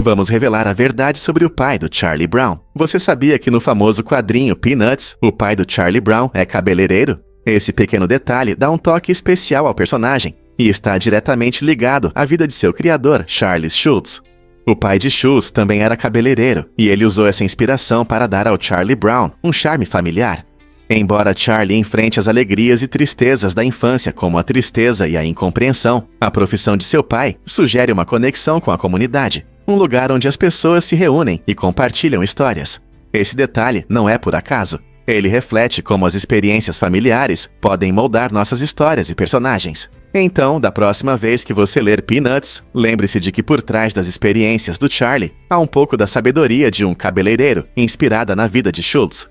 Vamos revelar a verdade sobre o pai do Charlie Brown. Você sabia que no famoso quadrinho Peanuts, o pai do Charlie Brown é cabeleireiro? Esse pequeno detalhe dá um toque especial ao personagem e está diretamente ligado à vida de seu criador, Charles Schulz. O pai de Schulz também era cabeleireiro e ele usou essa inspiração para dar ao Charlie Brown um charme familiar. Embora Charlie enfrente as alegrias e tristezas da infância, como a tristeza e a incompreensão, a profissão de seu pai sugere uma conexão com a comunidade, um lugar onde as pessoas se reúnem e compartilham histórias. Esse detalhe não é por acaso. Ele reflete como as experiências familiares podem moldar nossas histórias e personagens. Então, da próxima vez que você ler Peanuts, lembre-se de que por trás das experiências do Charlie há um pouco da sabedoria de um cabeleireiro inspirada na vida de Schulz.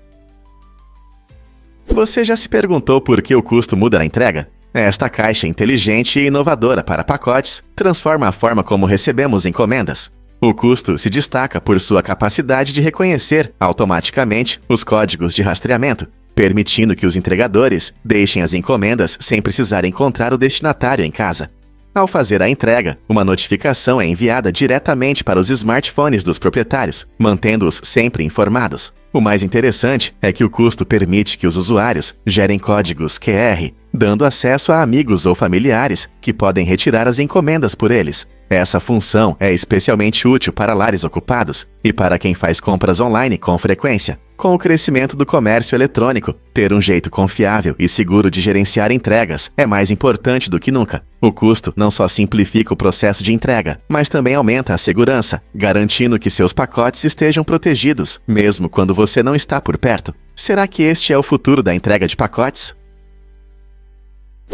Você já se perguntou por que o custo muda na entrega? Esta caixa inteligente e inovadora para pacotes transforma a forma como recebemos encomendas. O custo se destaca por sua capacidade de reconhecer automaticamente os códigos de rastreamento, permitindo que os entregadores deixem as encomendas sem precisar encontrar o destinatário em casa. Ao fazer a entrega, uma notificação é enviada diretamente para os smartphones dos proprietários, mantendo-os sempre informados. O mais interessante é que o custo permite que os usuários gerem códigos QR, dando acesso a amigos ou familiares que podem retirar as encomendas por eles. Essa função é especialmente útil para lares ocupados e para quem faz compras online com frequência. Com o crescimento do comércio eletrônico, ter um jeito confiável e seguro de gerenciar entregas é mais importante do que nunca. O custo não só simplifica o processo de entrega, mas também aumenta a segurança, garantindo que seus pacotes estejam protegidos, mesmo quando você não está por perto. Será que este é o futuro da entrega de pacotes?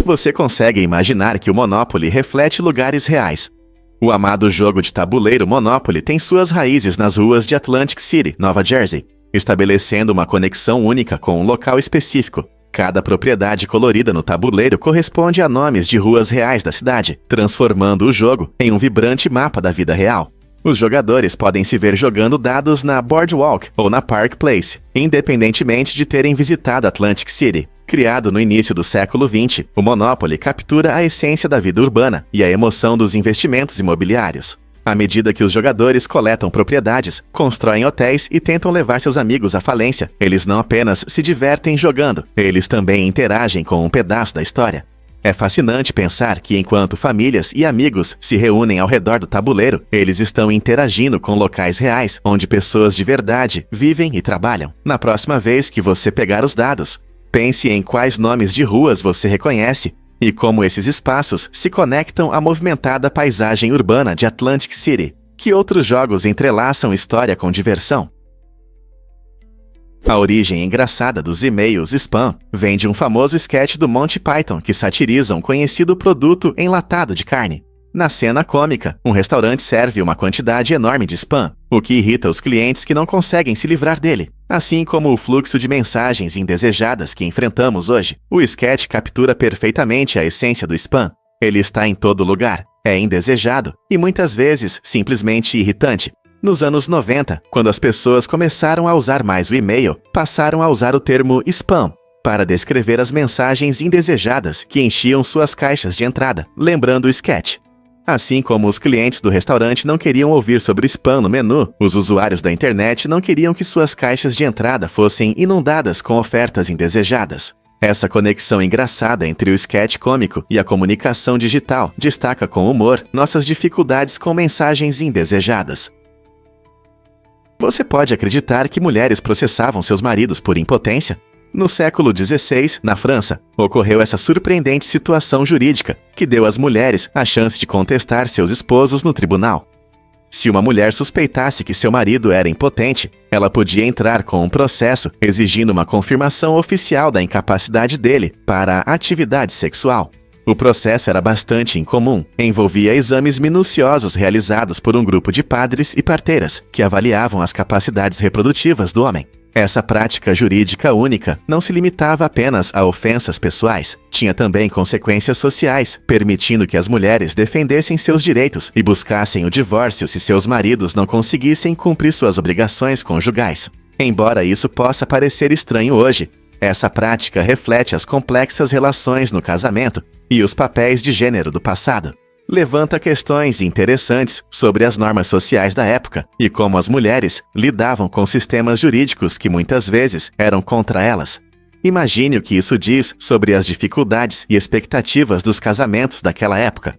Você consegue imaginar que o Monopoly reflete lugares reais. O amado jogo de tabuleiro Monopoly tem suas raízes nas ruas de Atlantic City, Nova Jersey, estabelecendo uma conexão única com um local específico. Cada propriedade colorida no tabuleiro corresponde a nomes de ruas reais da cidade, transformando o jogo em um vibrante mapa da vida real. Os jogadores podem se ver jogando dados na Boardwalk ou na Park Place, independentemente de terem visitado Atlantic City. Criado no início do século XX, o Monopoly captura a essência da vida urbana e a emoção dos investimentos imobiliários. À medida que os jogadores coletam propriedades, constroem hotéis e tentam levar seus amigos à falência, eles não apenas se divertem jogando, eles também interagem com um pedaço da história. É fascinante pensar que enquanto famílias e amigos se reúnem ao redor do tabuleiro, eles estão interagindo com locais reais, onde pessoas de verdade vivem e trabalham. Na próxima vez que você pegar os dados, pense em quais nomes de ruas você reconhece e como esses espaços se conectam à movimentada paisagem urbana de Atlantic City. Que outros jogos entrelaçam história com diversão? A origem engraçada dos e-mails spam vem de um famoso sketch do Monty Python que satiriza um conhecido produto enlatado de carne. Na cena cômica, um restaurante serve uma quantidade enorme de spam, o que irrita os clientes que não conseguem se livrar dele. Assim como o fluxo de mensagens indesejadas que enfrentamos hoje, o sketch captura perfeitamente a essência do spam. Ele está em todo lugar, é indesejado e muitas vezes simplesmente irritante. Nos anos 90, quando as pessoas começaram a usar mais o e-mail, passaram a usar o termo spam para descrever as mensagens indesejadas que enchiam suas caixas de entrada, lembrando o sketch. Assim como os clientes do restaurante não queriam ouvir sobre spam no menu, os usuários da internet não queriam que suas caixas de entrada fossem inundadas com ofertas indesejadas. Essa conexão engraçada entre o sketch cômico e a comunicação digital destaca com humor nossas dificuldades com mensagens indesejadas. Você pode acreditar que mulheres processavam seus maridos por impotência? No século XVI, na França, ocorreu essa surpreendente situação jurídica que deu às mulheres a chance de contestar seus esposos no tribunal. Se uma mulher suspeitasse que seu marido era impotente, ela podia entrar com um processo exigindo uma confirmação oficial da incapacidade dele para a atividade sexual. O processo era bastante incomum, envolvia exames minuciosos realizados por um grupo de padres e parteiras que avaliavam as capacidades reprodutivas do homem. Essa prática jurídica única não se limitava apenas a ofensas pessoais, tinha também consequências sociais, permitindo que as mulheres defendessem seus direitos e buscassem o divórcio se seus maridos não conseguissem cumprir suas obrigações conjugais. Embora isso possa parecer estranho hoje, essa prática reflete as complexas relações no casamento e os papéis de gênero do passado. levanta questões interessantes sobre as normas sociais da época e como as mulheres lidavam com sistemas jurídicos que muitas vezes eram contra elas. Imagine o que isso diz sobre as dificuldades e expectativas dos casamentos daquela época.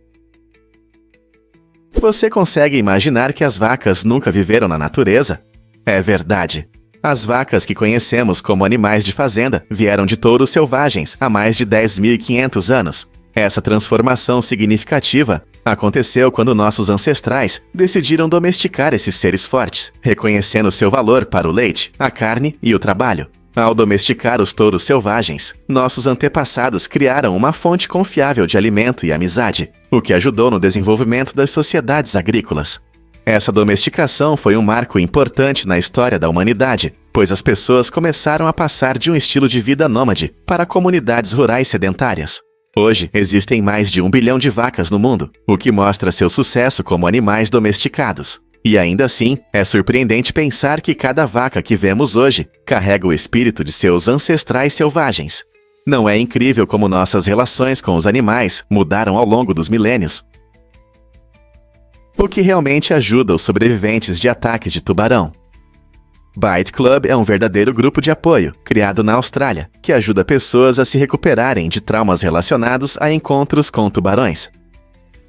Você consegue imaginar que as vacas nunca viveram na natureza? É verdade. As vacas que conhecemos como animais de fazenda vieram de touros selvagens há mais de 10.500 anos. Essa transformação significativa aconteceu quando nossos ancestrais decidiram domesticar esses seres fortes, reconhecendo seu valor para o leite, a carne e o trabalho. Ao domesticar os touros selvagens, nossos antepassados criaram uma fonte confiável de alimento e amizade, o que ajudou no desenvolvimento das sociedades agrícolas. Essa domesticação foi um marco importante na história da humanidade, pois as pessoas começaram a passar de um estilo de vida nômade para comunidades rurais sedentárias. Hoje, existem mais de 1 bilhão de vacas no mundo, o que mostra seu sucesso como animais domesticados. E ainda assim, é surpreendente pensar que cada vaca que vemos hoje carrega o espírito de seus ancestrais selvagens. Não é incrível como nossas relações com os animais mudaram ao longo dos milênios? O que realmente ajuda os sobreviventes de ataques de tubarão? Bite Club é um verdadeiro grupo de apoio, criado na Austrália, que ajuda pessoas a se recuperarem de traumas relacionados a encontros com tubarões.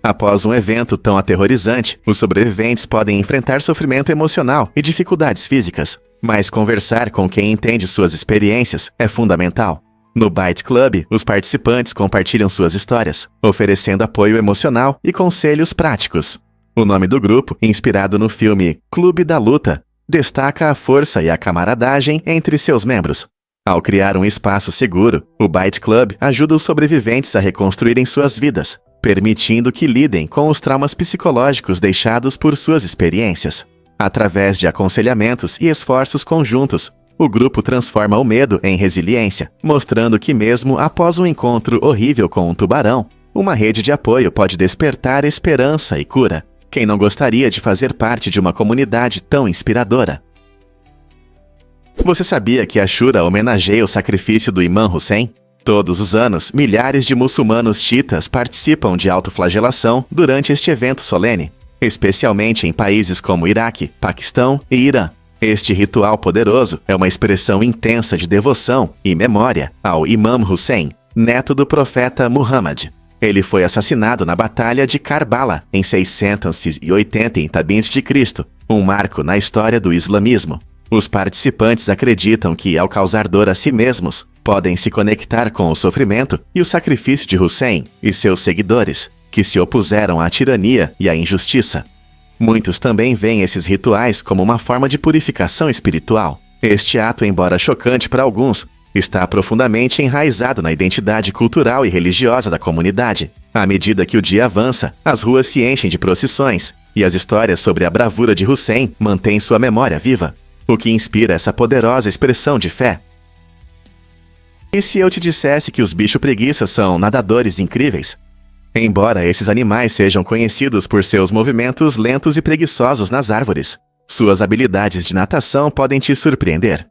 Após um evento tão aterrorizante, os sobreviventes podem enfrentar sofrimento emocional e dificuldades físicas, mas conversar com quem entende suas experiências é fundamental. No Bite Club, os participantes compartilham suas histórias, oferecendo apoio emocional e conselhos práticos. O nome do grupo, inspirado no filme Clube da Luta, destaca a força e a camaradagem entre seus membros. Ao criar um espaço seguro, o Bite Club ajuda os sobreviventes a reconstruírem suas vidas, permitindo que lidem com os traumas psicológicos deixados por suas experiências. Através de aconselhamentos e esforços conjuntos, o grupo transforma o medo em resiliência, mostrando que mesmo após um encontro horrível com um tubarão, uma rede de apoio pode despertar esperança e cura. Quem não gostaria de fazer parte de uma comunidade tão inspiradora? Você sabia que Ashura homenageia o sacrifício do Imã Hussein? Todos os anos, milhares de muçulmanos chiitas participam de autoflagelação durante este evento solene, especialmente em países como Iraque, Paquistão e Irã. Este ritual poderoso é uma expressão intensa de devoção e memória ao Imam Hussein, neto do profeta Muhammad. Ele foi assassinado na Batalha de Karbala em 680 a.C., um marco na história do islamismo. Os participantes acreditam que, ao causar dor a si mesmos, podem se conectar com o sofrimento e o sacrifício de Hussein e seus seguidores, que se opuseram à tirania e à injustiça. Muitos também veem esses rituais como uma forma de purificação espiritual. Este ato, embora chocante para alguns, está profundamente enraizado na identidade cultural e religiosa da comunidade. À medida que o dia avança, as ruas se enchem de procissões, e as histórias sobre a bravura de Hussein mantêm sua memória viva, o que inspira essa poderosa expressão de fé. E se eu te dissesse que os bicho-preguiças são nadadores incríveis? Embora esses animais sejam conhecidos por seus movimentos lentos e preguiçosos nas árvores, suas habilidades de natação podem te surpreender.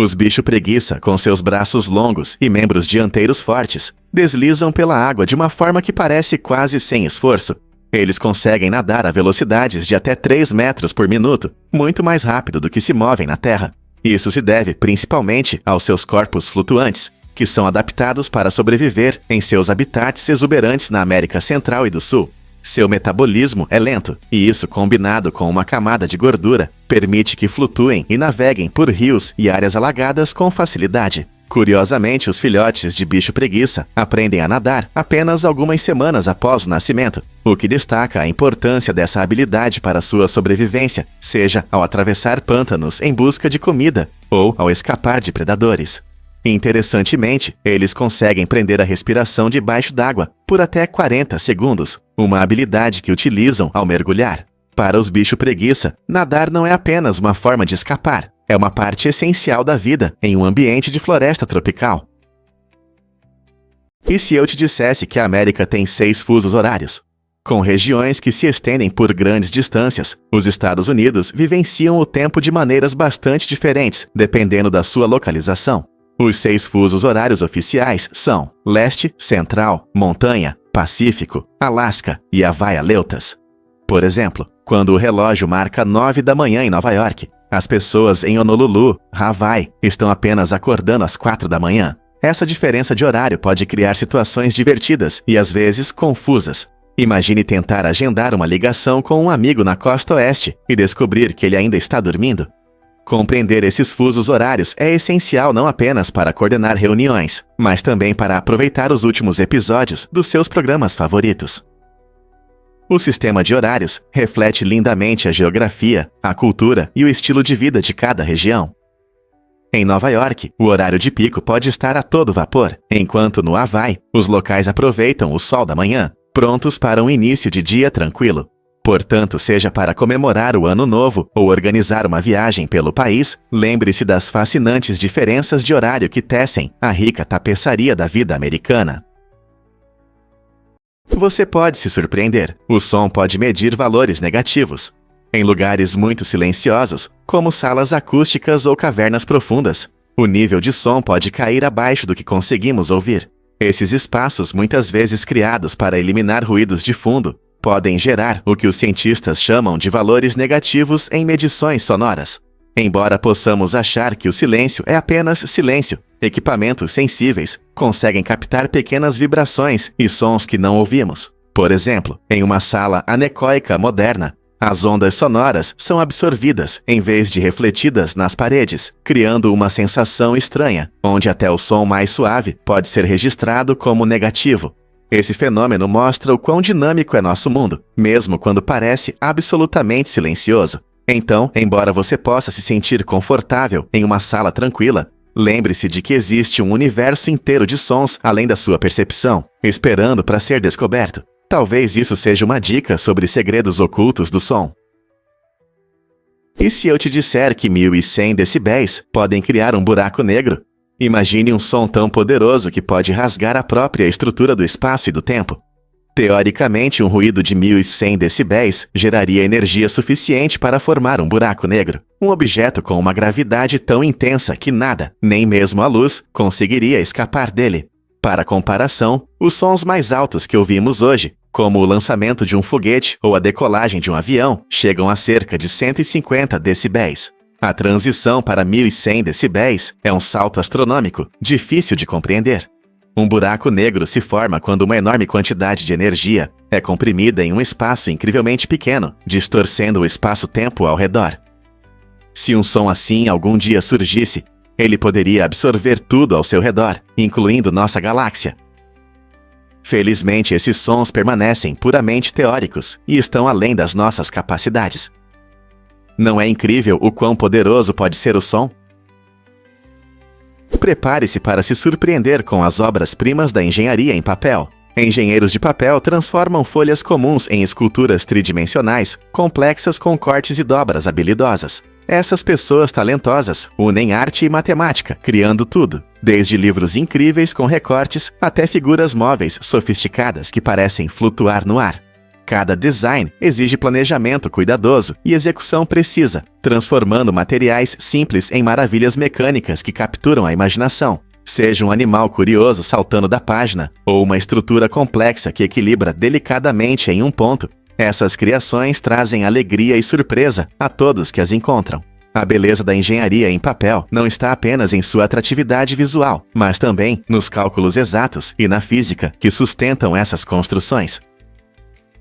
Os bicho-preguiça, com seus braços longos e membros dianteiros fortes, deslizam pela água de uma forma que parece quase sem esforço. Eles conseguem nadar a velocidades de até 3 metros por minuto, muito mais rápido do que se movem na terra. Isso se deve principalmente aos seus corpos flutuantes, que são adaptados para sobreviver em seus habitats exuberantes na América Central e do Sul. Seu metabolismo é lento, e isso, combinado com uma camada de gordura, permite que flutuem e naveguem por rios e áreas alagadas com facilidade. Curiosamente, os filhotes de bicho-preguiça aprendem a nadar apenas algumas semanas após o nascimento, o que destaca a importância dessa habilidade para sua sobrevivência, seja ao atravessar pântanos em busca de comida ou ao escapar de predadores. Interessantemente, eles conseguem prender a respiração debaixo d'água por até 40 segundos, uma habilidade que utilizam ao mergulhar. Para os bicho-preguiça, nadar não é apenas uma forma de escapar, é uma parte essencial da vida em um ambiente de floresta tropical. E se eu te dissesse que a América tem 6 fusos horários? Com regiões que se estendem por grandes distâncias, os Estados Unidos vivenciam o tempo de maneiras bastante diferentes, dependendo da sua localização. Os 6 fusos horários oficiais são Leste, Central, Montanha, Pacífico, Alasca e Havaí-Aleutas. Por exemplo, quando o relógio marca 9 da manhã em Nova York, as pessoas em Honolulu, Hawaii, estão apenas acordando às 4 da manhã. Essa diferença de horário pode criar situações divertidas e às vezes confusas. Imagine tentar agendar uma ligação com um amigo na costa oeste e descobrir que ele ainda está dormindo. Compreender esses fusos horários é essencial não apenas para coordenar reuniões, mas também para aproveitar os últimos episódios dos seus programas favoritos. O sistema de horários reflete lindamente a geografia, a cultura e o estilo de vida de cada região. Em Nova York, o horário de pico pode estar a todo vapor, enquanto no Havaí, os locais aproveitam o sol da manhã, prontos para um início de dia tranquilo. Portanto, seja para comemorar o Ano Novo ou organizar uma viagem pelo país, lembre-se das fascinantes diferenças de horário que tecem a rica tapeçaria da vida americana. Você pode se surpreender. O som pode medir valores negativos. Em lugares muito silenciosos, como salas acústicas ou cavernas profundas, o nível de som pode cair abaixo do que conseguimos ouvir. Esses espaços, muitas vezes criados para eliminar ruídos de fundo, podem gerar o que os cientistas chamam de valores negativos em medições sonoras. Embora possamos achar que o silêncio é apenas silêncio, equipamentos sensíveis conseguem captar pequenas vibrações e sons que não ouvimos. Por exemplo, em uma sala anecoica moderna, as ondas sonoras são absorvidas em vez de refletidas nas paredes, criando uma sensação estranha, onde até o som mais suave pode ser registrado como negativo. Esse fenômeno mostra o quão dinâmico é nosso mundo, mesmo quando parece absolutamente silencioso. Então, embora você possa se sentir confortável em uma sala tranquila, lembre-se de que existe um universo inteiro de sons além da sua percepção, esperando para ser descoberto. Talvez isso seja uma dica sobre segredos ocultos do som. E se eu te disser que 1.100 decibéis podem criar um buraco negro? Imagine um som tão poderoso que pode rasgar a própria estrutura do espaço e do tempo. Teoricamente, um ruído de 1.100 decibéis geraria energia suficiente para formar um buraco negro, um objeto com uma gravidade tão intensa que nada, nem mesmo a luz, conseguiria escapar dele. Para comparação, os sons mais altos que ouvimos hoje, como o lançamento de um foguete ou a decolagem de um avião, chegam a cerca de 150 decibéis. A transição para 1.100 decibéis é um salto astronômico, difícil de compreender. Um buraco negro se forma quando uma enorme quantidade de energia é comprimida em um espaço incrivelmente pequeno, distorcendo o espaço-tempo ao redor. Se um som assim algum dia surgisse, ele poderia absorver tudo ao seu redor, incluindo nossa galáxia. Felizmente, esses sons permanecem puramente teóricos e estão além das nossas capacidades. Não é incrível o quão poderoso pode ser o som? Prepare-se para se surpreender com as obras-primas da engenharia em papel. Engenheiros de papel transformam folhas comuns em esculturas tridimensionais, complexas com cortes e dobras habilidosas. Essas pessoas talentosas unem arte e matemática, criando tudo, desde livros incríveis com recortes até figuras móveis sofisticadas que parecem flutuar no ar. Cada design exige planejamento cuidadoso e execução precisa, transformando materiais simples em maravilhas mecânicas que capturam a imaginação. Seja um animal curioso saltando da página ou uma estrutura complexa que equilibra delicadamente em um ponto, essas criações trazem alegria e surpresa a todos que as encontram. A beleza da engenharia em papel não está apenas em sua atratividade visual, mas também nos cálculos exatos e na física que sustentam essas construções.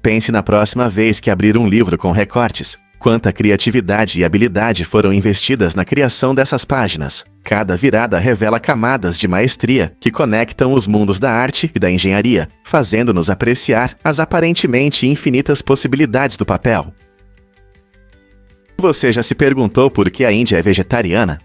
Pense na próxima vez que abrir um livro com recortes. Quanta criatividade e habilidade foram investidas na criação dessas páginas. Cada virada revela camadas de maestria que conectam os mundos da arte e da engenharia, fazendo-nos apreciar as aparentemente infinitas possibilidades do papel. Você já se perguntou por que a Índia é vegetariana?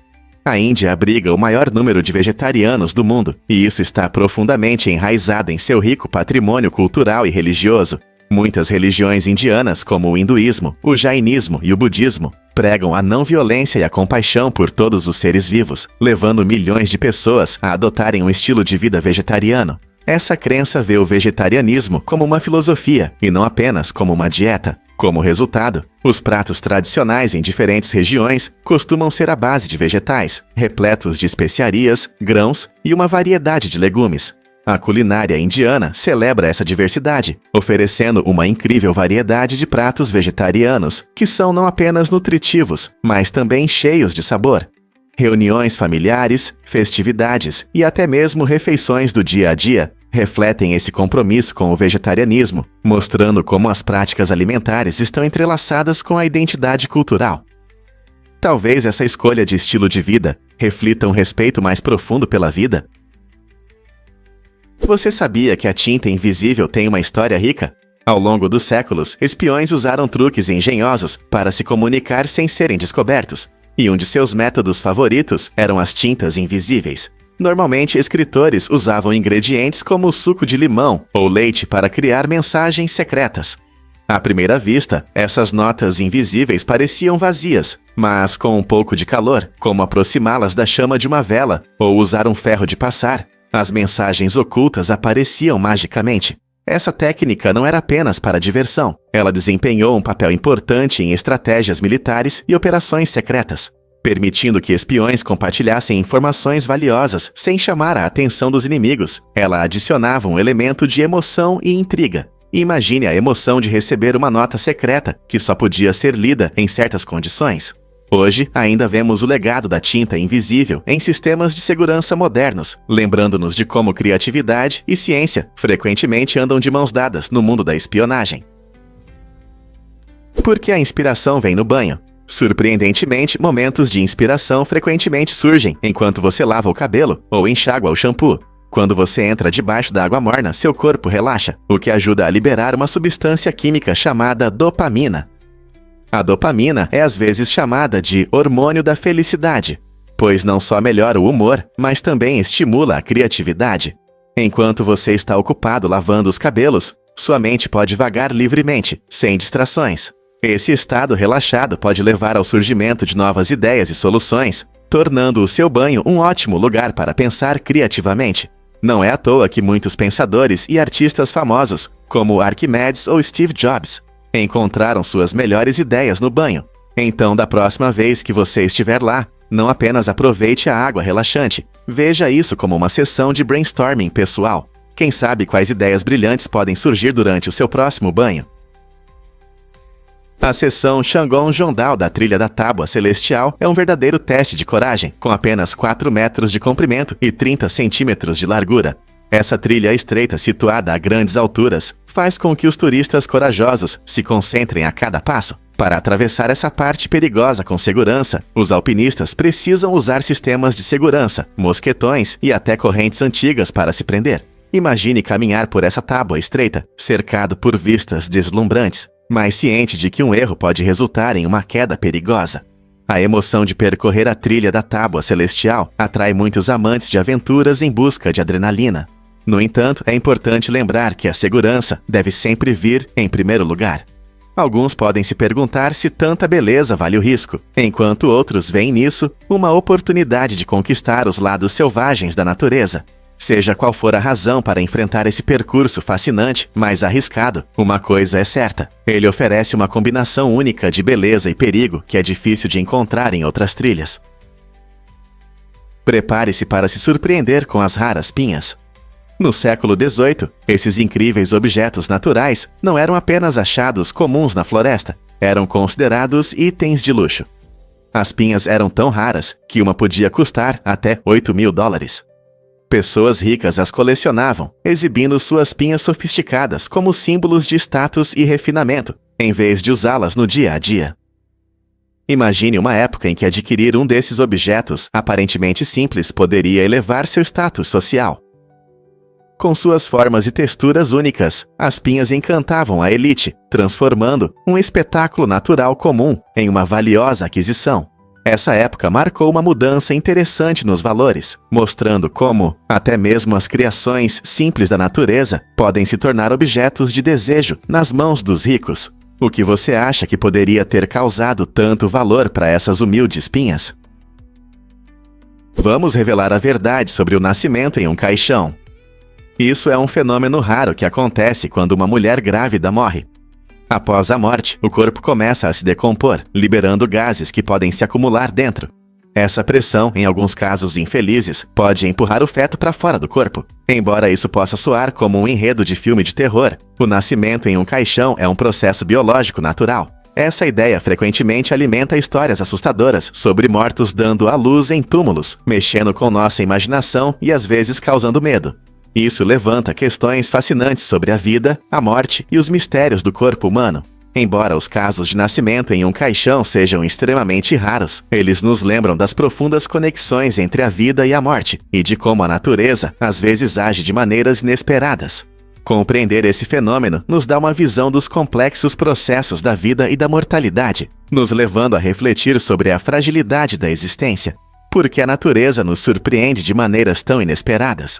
A Índia abriga o maior número de vegetarianos do mundo, e isso está profundamente enraizado em seu rico patrimônio cultural e religioso. Muitas religiões indianas, como o hinduísmo, o jainismo e o budismo, pregam a não-violência e a compaixão por todos os seres vivos, levando milhões de pessoas a adotarem um estilo de vida vegetariano. Essa crença vê o vegetarianismo como uma filosofia e não apenas como uma dieta. Como resultado, os pratos tradicionais em diferentes regiões costumam ser à base de vegetais, repletos de especiarias, grãos e uma variedade de legumes. A culinária indiana celebra essa diversidade, oferecendo uma incrível variedade de pratos vegetarianos, que são não apenas nutritivos, mas também cheios de sabor. Reuniões familiares, festividades e até mesmo refeições do dia a dia refletem esse compromisso com o vegetarianismo, mostrando como as práticas alimentares estão entrelaçadas com a identidade cultural. Talvez essa escolha de estilo de vida reflita um respeito mais profundo pela vida. Você sabia que a tinta invisível tem uma história rica? Ao longo dos séculos, espiões usaram truques engenhosos para se comunicar sem serem descobertos, e um de seus métodos favoritos eram as tintas invisíveis. Normalmente, escritores usavam ingredientes como o suco de limão ou leite para criar mensagens secretas. À primeira vista, essas notas invisíveis pareciam vazias, mas com um pouco de calor, como aproximá-las da chama de uma vela ou usar um ferro de passar, as mensagens ocultas apareciam magicamente. Essa técnica não era apenas para diversão, ela desempenhou um papel importante em estratégias militares e operações secretas, permitindo que espiões compartilhassem informações valiosas sem chamar a atenção dos inimigos. Ela adicionava um elemento de emoção e intriga. Imagine a emoção de receber uma nota secreta que só podia ser lida em certas condições. Hoje, ainda vemos o legado da tinta invisível em sistemas de segurança modernos, lembrando-nos de como criatividade e ciência frequentemente andam de mãos dadas no mundo da espionagem. Por que a inspiração vem no banho? Surpreendentemente, momentos de inspiração frequentemente surgem enquanto você lava o cabelo ou enxágua o shampoo. Quando você entra debaixo da água morna, seu corpo relaxa, o que ajuda a liberar uma substância química chamada dopamina. A dopamina é às vezes chamada de hormônio da felicidade, pois não só melhora o humor, mas também estimula a criatividade. Enquanto você está ocupado lavando os cabelos, sua mente pode vagar livremente, sem distrações. Esse estado relaxado pode levar ao surgimento de novas ideias e soluções, tornando o seu banho um ótimo lugar para pensar criativamente. Não é à toa que muitos pensadores e artistas famosos, como Arquimedes ou Steve Jobs, encontraram suas melhores ideias no banho. Então, da próxima vez que você estiver lá, não apenas aproveite a água relaxante, veja isso como uma sessão de brainstorming pessoal. Quem sabe quais ideias brilhantes podem surgir durante o seu próximo banho. A seção Shangon Jondal da Trilha da Tábua Celestial é um verdadeiro teste de coragem, com apenas 4 metros de comprimento e 30 centímetros de largura. Essa trilha estreita, situada a grandes alturas, faz com que os turistas corajosos se concentrem a cada passo. Para atravessar essa parte perigosa com segurança, os alpinistas precisam usar sistemas de segurança, mosquetões e até correntes antigas para se prender. Imagine caminhar por essa tábua estreita, cercado por vistas deslumbrantes, mas ciente de que um erro pode resultar em uma queda perigosa. A emoção de percorrer a trilha da Tábua Celestial atrai muitos amantes de aventuras em busca de adrenalina. No entanto, é importante lembrar que a segurança deve sempre vir em primeiro lugar. Alguns podem se perguntar se tanta beleza vale o risco, enquanto outros veem nisso uma oportunidade de conquistar os lados selvagens da natureza. Seja qual for a razão para enfrentar esse percurso fascinante, mas arriscado, uma coisa é certa: ele oferece uma combinação única de beleza e perigo que é difícil de encontrar em outras trilhas. Prepare-se para se surpreender com as raras pinhas. No século XVIII, esses incríveis objetos naturais não eram apenas achados comuns na floresta, eram considerados itens de luxo. As pinhas eram tão raras que uma podia custar até $8.000. Pessoas ricas as colecionavam, exibindo suas pinhas sofisticadas como símbolos de status e refinamento, em vez de usá-las no dia a dia. Imagine uma época em que adquirir um desses objetos, aparentemente simples, poderia elevar seu status social. Com suas formas e texturas únicas, as pinhas encantavam a elite, transformando um espetáculo natural comum em uma valiosa aquisição. Essa época marcou uma mudança interessante nos valores, mostrando como até mesmo as criações simples da natureza podem se tornar objetos de desejo nas mãos dos ricos. O que você acha que poderia ter causado tanto valor para essas humildes pinhas? Vamos revelar a verdade sobre o nascimento em um caixão. Isso é um fenômeno raro que acontece quando uma mulher grávida morre. Após a morte, o corpo começa a se decompor, liberando gases que podem se acumular dentro. Essa pressão, em alguns casos infelizes, pode empurrar o feto para fora do corpo. Embora isso possa soar como um enredo de filme de terror, o nascimento em um caixão é um processo biológico natural. Essa ideia frequentemente alimenta histórias assustadoras sobre mortos dando à luz em túmulos, mexendo com nossa imaginação e às vezes causando medo. Isso levanta questões fascinantes sobre a vida, a morte e os mistérios do corpo humano. Embora os casos de nascimento em um caixão sejam extremamente raros, eles nos lembram das profundas conexões entre a vida e a morte, e de como a natureza às vezes age de maneiras inesperadas. Compreender esse fenômeno nos dá uma visão dos complexos processos da vida e da mortalidade, nos levando a refletir sobre a fragilidade da existência, porque a natureza nos surpreende de maneiras tão inesperadas.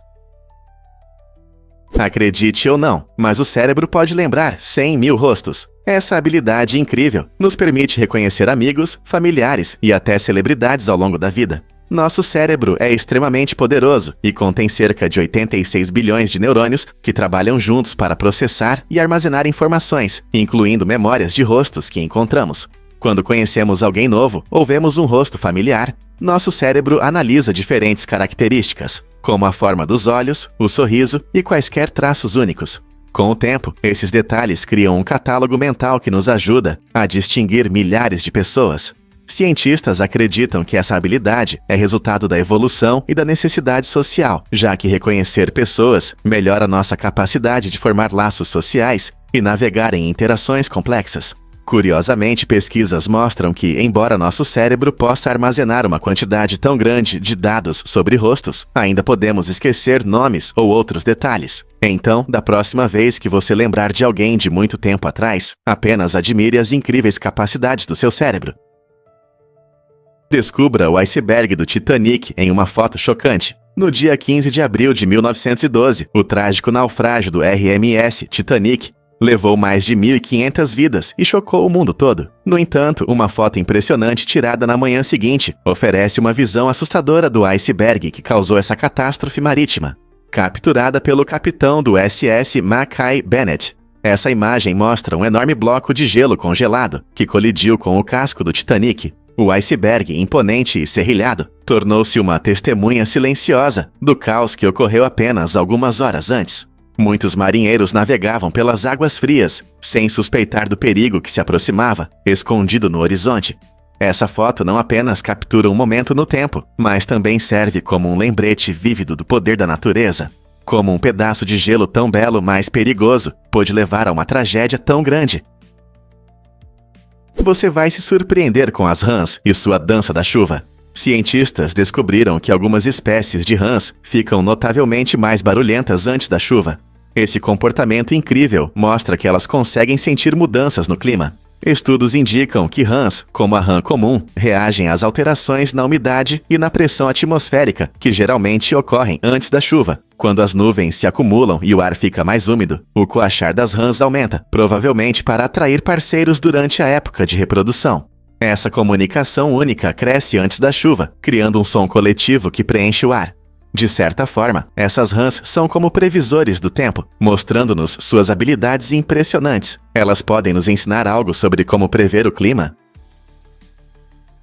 Acredite ou não, mas o cérebro pode lembrar 100.000 rostos. Essa habilidade incrível nos permite reconhecer amigos, familiares e até celebridades ao longo da vida. Nosso cérebro é extremamente poderoso e contém cerca de 86 bilhões de neurônios que trabalham juntos para processar e armazenar informações, incluindo memórias de rostos que encontramos. Quando conhecemos alguém novo ou vemos um rosto familiar, nosso cérebro analisa diferentes características, como a forma dos olhos, o sorriso e quaisquer traços únicos. Com o tempo, esses detalhes criam um catálogo mental que nos ajuda a distinguir milhares de pessoas. Cientistas acreditam que essa habilidade é resultado da evolução e da necessidade social, já que reconhecer pessoas melhora nossa capacidade de formar laços sociais e navegar em interações complexas. Curiosamente, pesquisas mostram que, embora nosso cérebro possa armazenar uma quantidade tão grande de dados sobre rostos, ainda podemos esquecer nomes ou outros detalhes. Então, da próxima vez que você lembrar de alguém de muito tempo atrás, apenas admire as incríveis capacidades do seu cérebro. Descubra o iceberg do Titanic em uma foto chocante. No dia 15 de abril de 1912, o trágico naufrágio do RMS Titanic levou mais de 1.500 vidas e chocou o mundo todo. No entanto, uma foto impressionante tirada na manhã seguinte oferece uma visão assustadora do iceberg que causou essa catástrofe marítima. Capturada pelo capitão do SS Mackay Bennett. Essa imagem mostra um enorme bloco de gelo congelado que colidiu com o casco do Titanic. O iceberg, imponente e serrilhado, tornou-se uma testemunha silenciosa do caos que ocorreu apenas algumas horas antes. Muitos marinheiros navegavam pelas águas frias, sem suspeitar do perigo que se aproximava, escondido no horizonte. Essa foto não apenas captura um momento no tempo, mas também serve como um lembrete vívido do poder da natureza. Como um pedaço de gelo tão belo, mas perigoso, pôde levar a uma tragédia tão grande. Você vai se surpreender com as rãs e sua dança da chuva. Cientistas descobriram que algumas espécies de rãs ficam notavelmente mais barulhentas antes da chuva. Esse comportamento incrível mostra que elas conseguem sentir mudanças no clima. Estudos indicam que rãs, como a rã comum, reagem às alterações na umidade e na pressão atmosférica que geralmente ocorrem antes da chuva. Quando as nuvens se acumulam e o ar fica mais úmido, o coachar das rãs aumenta, provavelmente para atrair parceiros durante a época de reprodução. Essa comunicação única cresce antes da chuva, criando um som coletivo que preenche o ar. De certa forma, essas rãs são como previsores do tempo, mostrando-nos suas habilidades impressionantes. Elas podem nos ensinar algo sobre como prever o clima.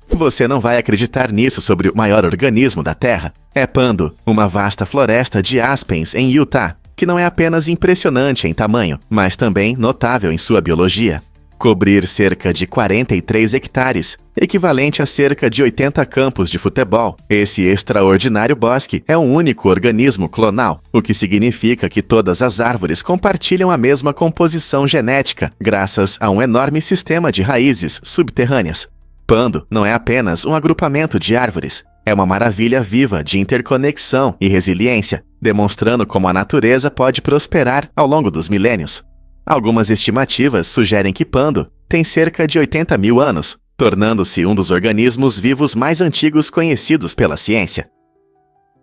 Você não vai acreditar nisso sobre o maior organismo da Terra. É Pando, uma vasta floresta de aspens em Utah, que não é apenas impressionante em tamanho, mas também notável em sua biologia. Cobrir cerca de 43 hectares, equivalente a cerca de 80 campos de futebol, esse extraordinário bosque é um único organismo clonal, o que significa que todas as árvores compartilham a mesma composição genética, graças a um enorme sistema de raízes subterrâneas. Pando não é apenas um agrupamento de árvores, é uma maravilha viva de interconexão e resiliência, demonstrando como a natureza pode prosperar ao longo dos milênios. Algumas estimativas sugerem que Pando tem cerca de 80.000 anos, tornando-se um dos organismos vivos mais antigos conhecidos pela ciência.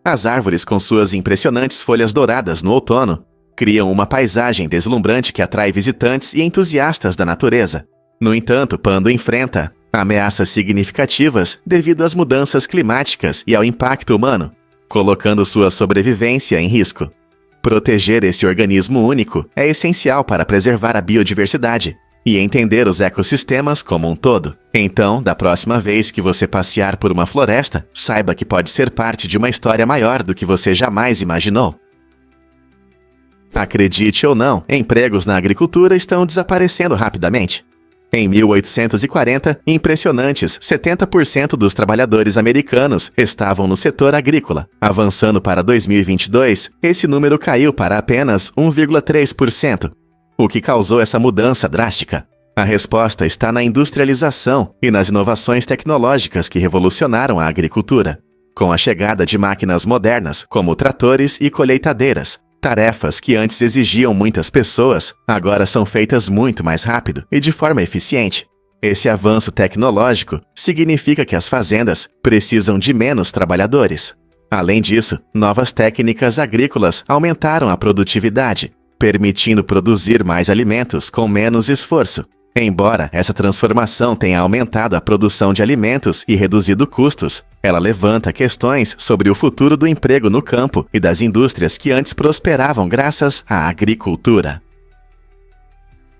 As árvores, com suas impressionantes folhas douradas no outono, criam uma paisagem deslumbrante que atrai visitantes e entusiastas da natureza. No entanto, Pando enfrenta ameaças significativas devido às mudanças climáticas e ao impacto humano, colocando sua sobrevivência em risco. Proteger esse organismo único é essencial para preservar a biodiversidade. e entender os ecossistemas como um todo. Então, da próxima vez que você passear por uma floresta, saiba que pode ser parte de uma história maior do que você jamais imaginou. Acredite ou não, empregos na agricultura estão desaparecendo rapidamente. Em 1840, impressionantes 70% dos trabalhadores americanos estavam no setor agrícola. Avançando para 2022, esse número caiu para apenas 1,3%. O que causou essa mudança drástica? A resposta está na industrialização e nas inovações tecnológicas que revolucionaram a agricultura. Com a chegada de máquinas modernas, como tratores e colheitadeiras, tarefas que antes exigiam muitas pessoas, agora são feitas muito mais rápido e de forma eficiente. Esse avanço tecnológico significa que as fazendas precisam de menos trabalhadores. Além disso, novas técnicas agrícolas aumentaram a produtividade, permitindo produzir mais alimentos com menos esforço. Embora essa transformação tenha aumentado a produção de alimentos e reduzido custos, ela levanta questões sobre o futuro do emprego no campo e das indústrias que antes prosperavam graças à agricultura.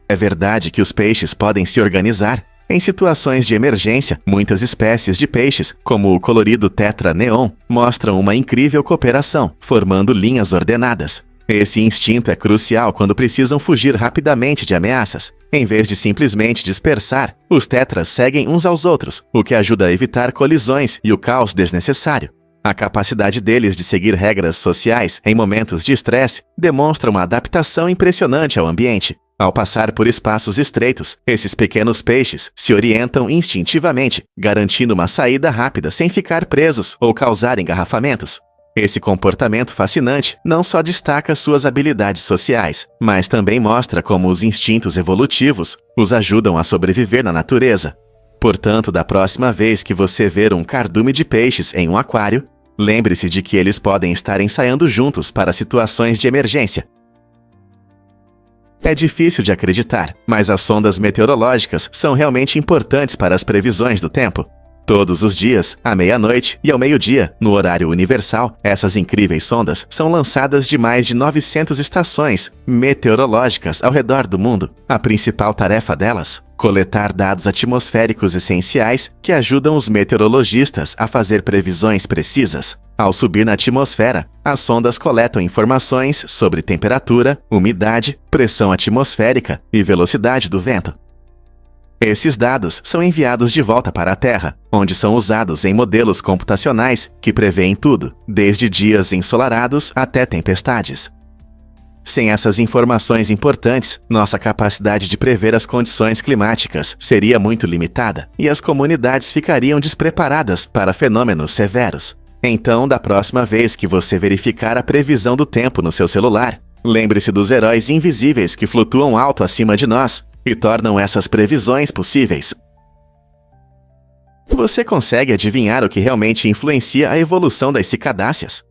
É verdade que os peixes podem se organizar. Em situações de emergência, muitas espécies de peixes, como o colorido tetra neon, mostram uma incrível cooperação, formando linhas ordenadas. Esse instinto é crucial quando precisam fugir rapidamente de ameaças. Em vez de simplesmente dispersar, os tetras seguem uns aos outros, o que ajuda a evitar colisões e o caos desnecessário. A capacidade deles de seguir regras sociais em momentos de estresse demonstra uma adaptação impressionante ao ambiente. Ao passar por espaços estreitos, esses pequenos peixes se orientam instintivamente, garantindo uma saída rápida sem ficar presos ou causar engarrafamentos. Esse comportamento fascinante não só destaca suas habilidades sociais, mas também mostra como os instintos evolutivos os ajudam a sobreviver na natureza. Portanto, da próxima vez que você ver um cardume de peixes em um aquário, lembre-se de que eles podem estar ensaiando juntos para situações de emergência. É difícil de acreditar, mas as sondas meteorológicas são realmente importantes para as previsões do tempo. Todos os dias, à meia-noite e ao meio-dia, no horário universal, essas incríveis sondas são lançadas de mais de 900 estações meteorológicas ao redor do mundo. A principal tarefa delas? Coletar dados atmosféricos essenciais que ajudam os meteorologistas a fazer previsões precisas. Ao subir na atmosfera, as sondas coletam informações sobre temperatura, umidade, pressão atmosférica e velocidade do vento. Esses dados são enviados de volta para a Terra, onde são usados em modelos computacionais que prevêem tudo, desde dias ensolarados até tempestades. Sem essas informações importantes, nossa capacidade de prever as condições climáticas seria muito limitada e as comunidades ficariam despreparadas para fenômenos severos. Então, da próxima vez que você verificar a previsão do tempo no seu celular, lembre-se dos heróis invisíveis que flutuam alto acima de nós e tornam essas previsões possíveis. Você consegue adivinhar o que realmente influencia a evolução das cicadáceas?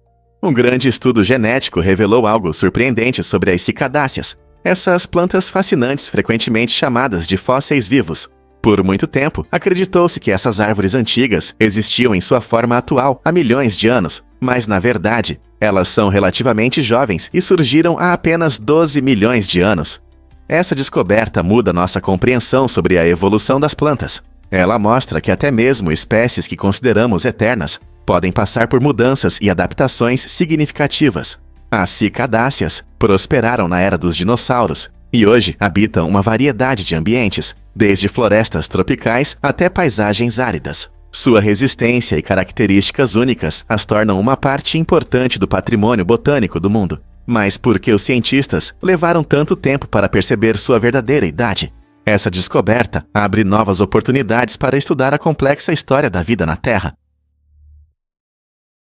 Um grande estudo genético revelou algo surpreendente sobre as cicadáceas, essas plantas fascinantes frequentemente chamadas de fósseis vivos. Por muito tempo, acreditou-se que essas árvores antigas existiam em sua forma atual há milhões de anos, mas na verdade, elas são relativamente jovens e surgiram há apenas 12 milhões de anos. Essa descoberta muda nossa compreensão sobre a evolução das plantas. Ela mostra que até mesmo espécies que consideramos eternas podem passar por mudanças e adaptações significativas. As cicadáceas prosperaram na era dos dinossauros e hoje habitam uma variedade de ambientes, desde florestas tropicais até paisagens áridas. Sua resistência e características únicas as tornam uma parte importante do patrimônio botânico do mundo. Mas por que os cientistas levaram tanto tempo para perceber sua verdadeira idade? Essa descoberta abre novas oportunidades para estudar a complexa história da vida na Terra.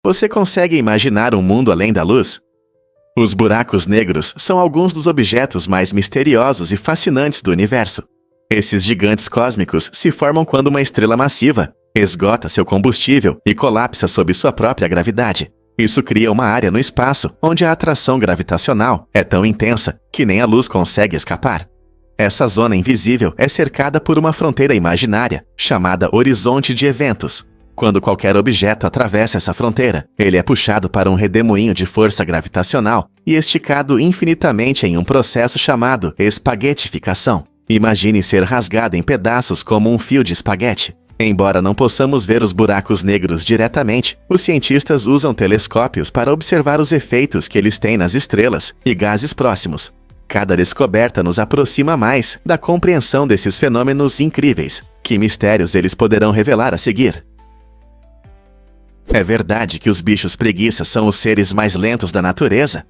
Você consegue imaginar um mundo além da luz? Os buracos negros são alguns dos objetos mais misteriosos e fascinantes do universo. Esses gigantes cósmicos se formam quando uma estrela massiva esgota seu combustível e colapsa sob sua própria gravidade. Isso cria uma área no espaço onde a atração gravitacional é tão intensa que nem a luz consegue escapar. Essa zona invisível é cercada por uma fronteira imaginária, chamada horizonte de eventos. Quando qualquer objeto atravessa essa fronteira, ele é puxado para um redemoinho de força gravitacional e esticado infinitamente em um processo chamado espaguetificação. Imagine ser rasgado em pedaços como um fio de espaguete. Embora não possamos ver os buracos negros diretamente, os cientistas usam telescópios para observar os efeitos que eles têm nas estrelas e gases próximos. Cada descoberta nos aproxima mais da compreensão desses fenômenos incríveis. Que mistérios eles poderão revelar a seguir? É verdade que os bichos preguiça são os seres mais lentos da natureza?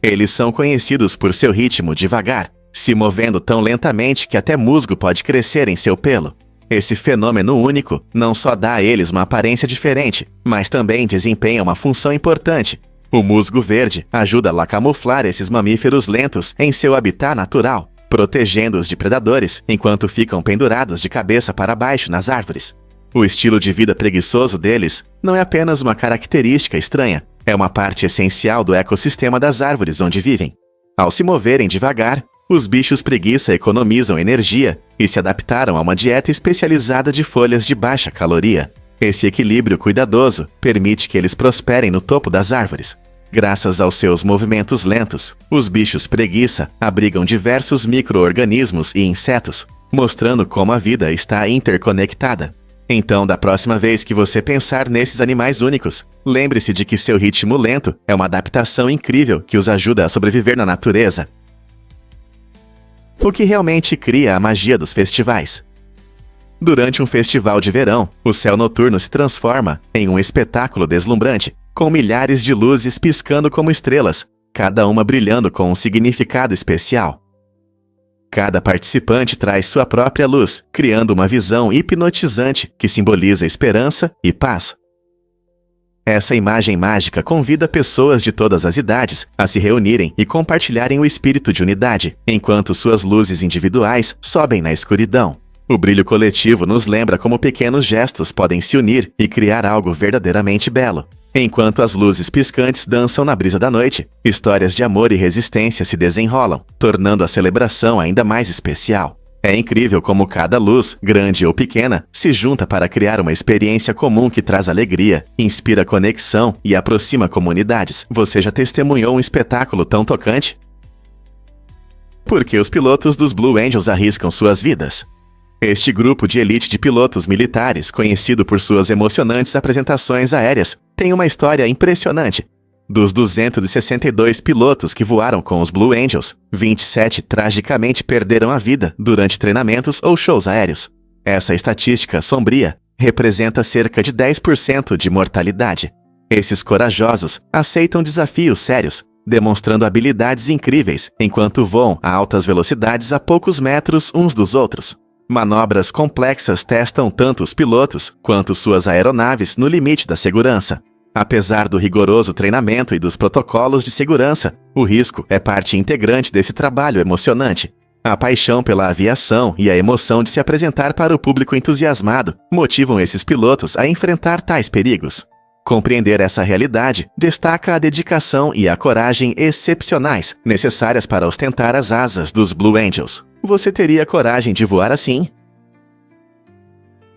Eles são conhecidos por seu ritmo devagar, se movendo tão lentamente que até musgo pode crescer em seu pelo. Esse fenômeno único não só dá a eles uma aparência diferente, mas também desempenha uma função importante. O musgo verde ajuda a camuflar esses mamíferos lentos em seu habitat natural, protegendo-os de predadores enquanto ficam pendurados de cabeça para baixo nas árvores. O estilo de vida preguiçoso deles não é apenas uma característica estranha, é uma parte essencial do ecossistema das árvores onde vivem. Ao se moverem devagar, os bichos preguiça economizam energia e se adaptaram a uma dieta especializada de folhas de baixa caloria. Esse equilíbrio cuidadoso permite que eles prosperem no topo das árvores. Graças aos seus movimentos lentos, os bichos preguiça abrigam diversos micro-organismos e insetos, mostrando como a vida está interconectada. Então, da próxima vez que você pensar nesses animais únicos, lembre-se de que seu ritmo lento é uma adaptação incrível que os ajuda a sobreviver na natureza. O que realmente cria a magia dos festivais? Durante um festival de verão, o céu noturno se transforma em um espetáculo deslumbrante, com milhares de luzes piscando como estrelas, cada uma brilhando com um significado especial. Cada participante traz sua própria luz, criando uma visão hipnotizante que simboliza esperança e paz. Essa imagem mágica convida pessoas de todas as idades a se reunirem e compartilharem o espírito de unidade, enquanto suas luzes individuais sobem na escuridão. O brilho coletivo nos lembra como pequenos gestos podem se unir e criar algo verdadeiramente belo. Enquanto as luzes piscantes dançam na brisa da noite, histórias de amor e resistência se desenrolam, tornando a celebração ainda mais especial. É incrível como cada luz, grande ou pequena, se junta para criar uma experiência comum que traz alegria, inspira conexão e aproxima comunidades. Você já testemunhou um espetáculo tão tocante? Por que os pilotos dos Blue Angels arriscam suas vidas? Este grupo de elite de pilotos militares, conhecido por suas emocionantes apresentações aéreas, tem uma história impressionante. Dos 262 pilotos que voaram com os Blue Angels, 27 tragicamente perderam a vida durante treinamentos ou shows aéreos. Essa estatística sombria representa cerca de 10% de mortalidade. Esses corajosos aceitam desafios sérios, demonstrando habilidades incríveis enquanto voam a altas velocidades a poucos metros uns dos outros. Manobras complexas testam tanto os pilotos quanto suas aeronaves no limite da segurança. Apesar do rigoroso treinamento e dos protocolos de segurança, o risco é parte integrante desse trabalho emocionante. A paixão pela aviação e a emoção de se apresentar para o público entusiasmado motivam esses pilotos a enfrentar tais perigos. Compreender essa realidade destaca a dedicação e a coragem excepcionais necessárias para ostentar as asas dos Blue Angels. Você teria coragem de voar assim?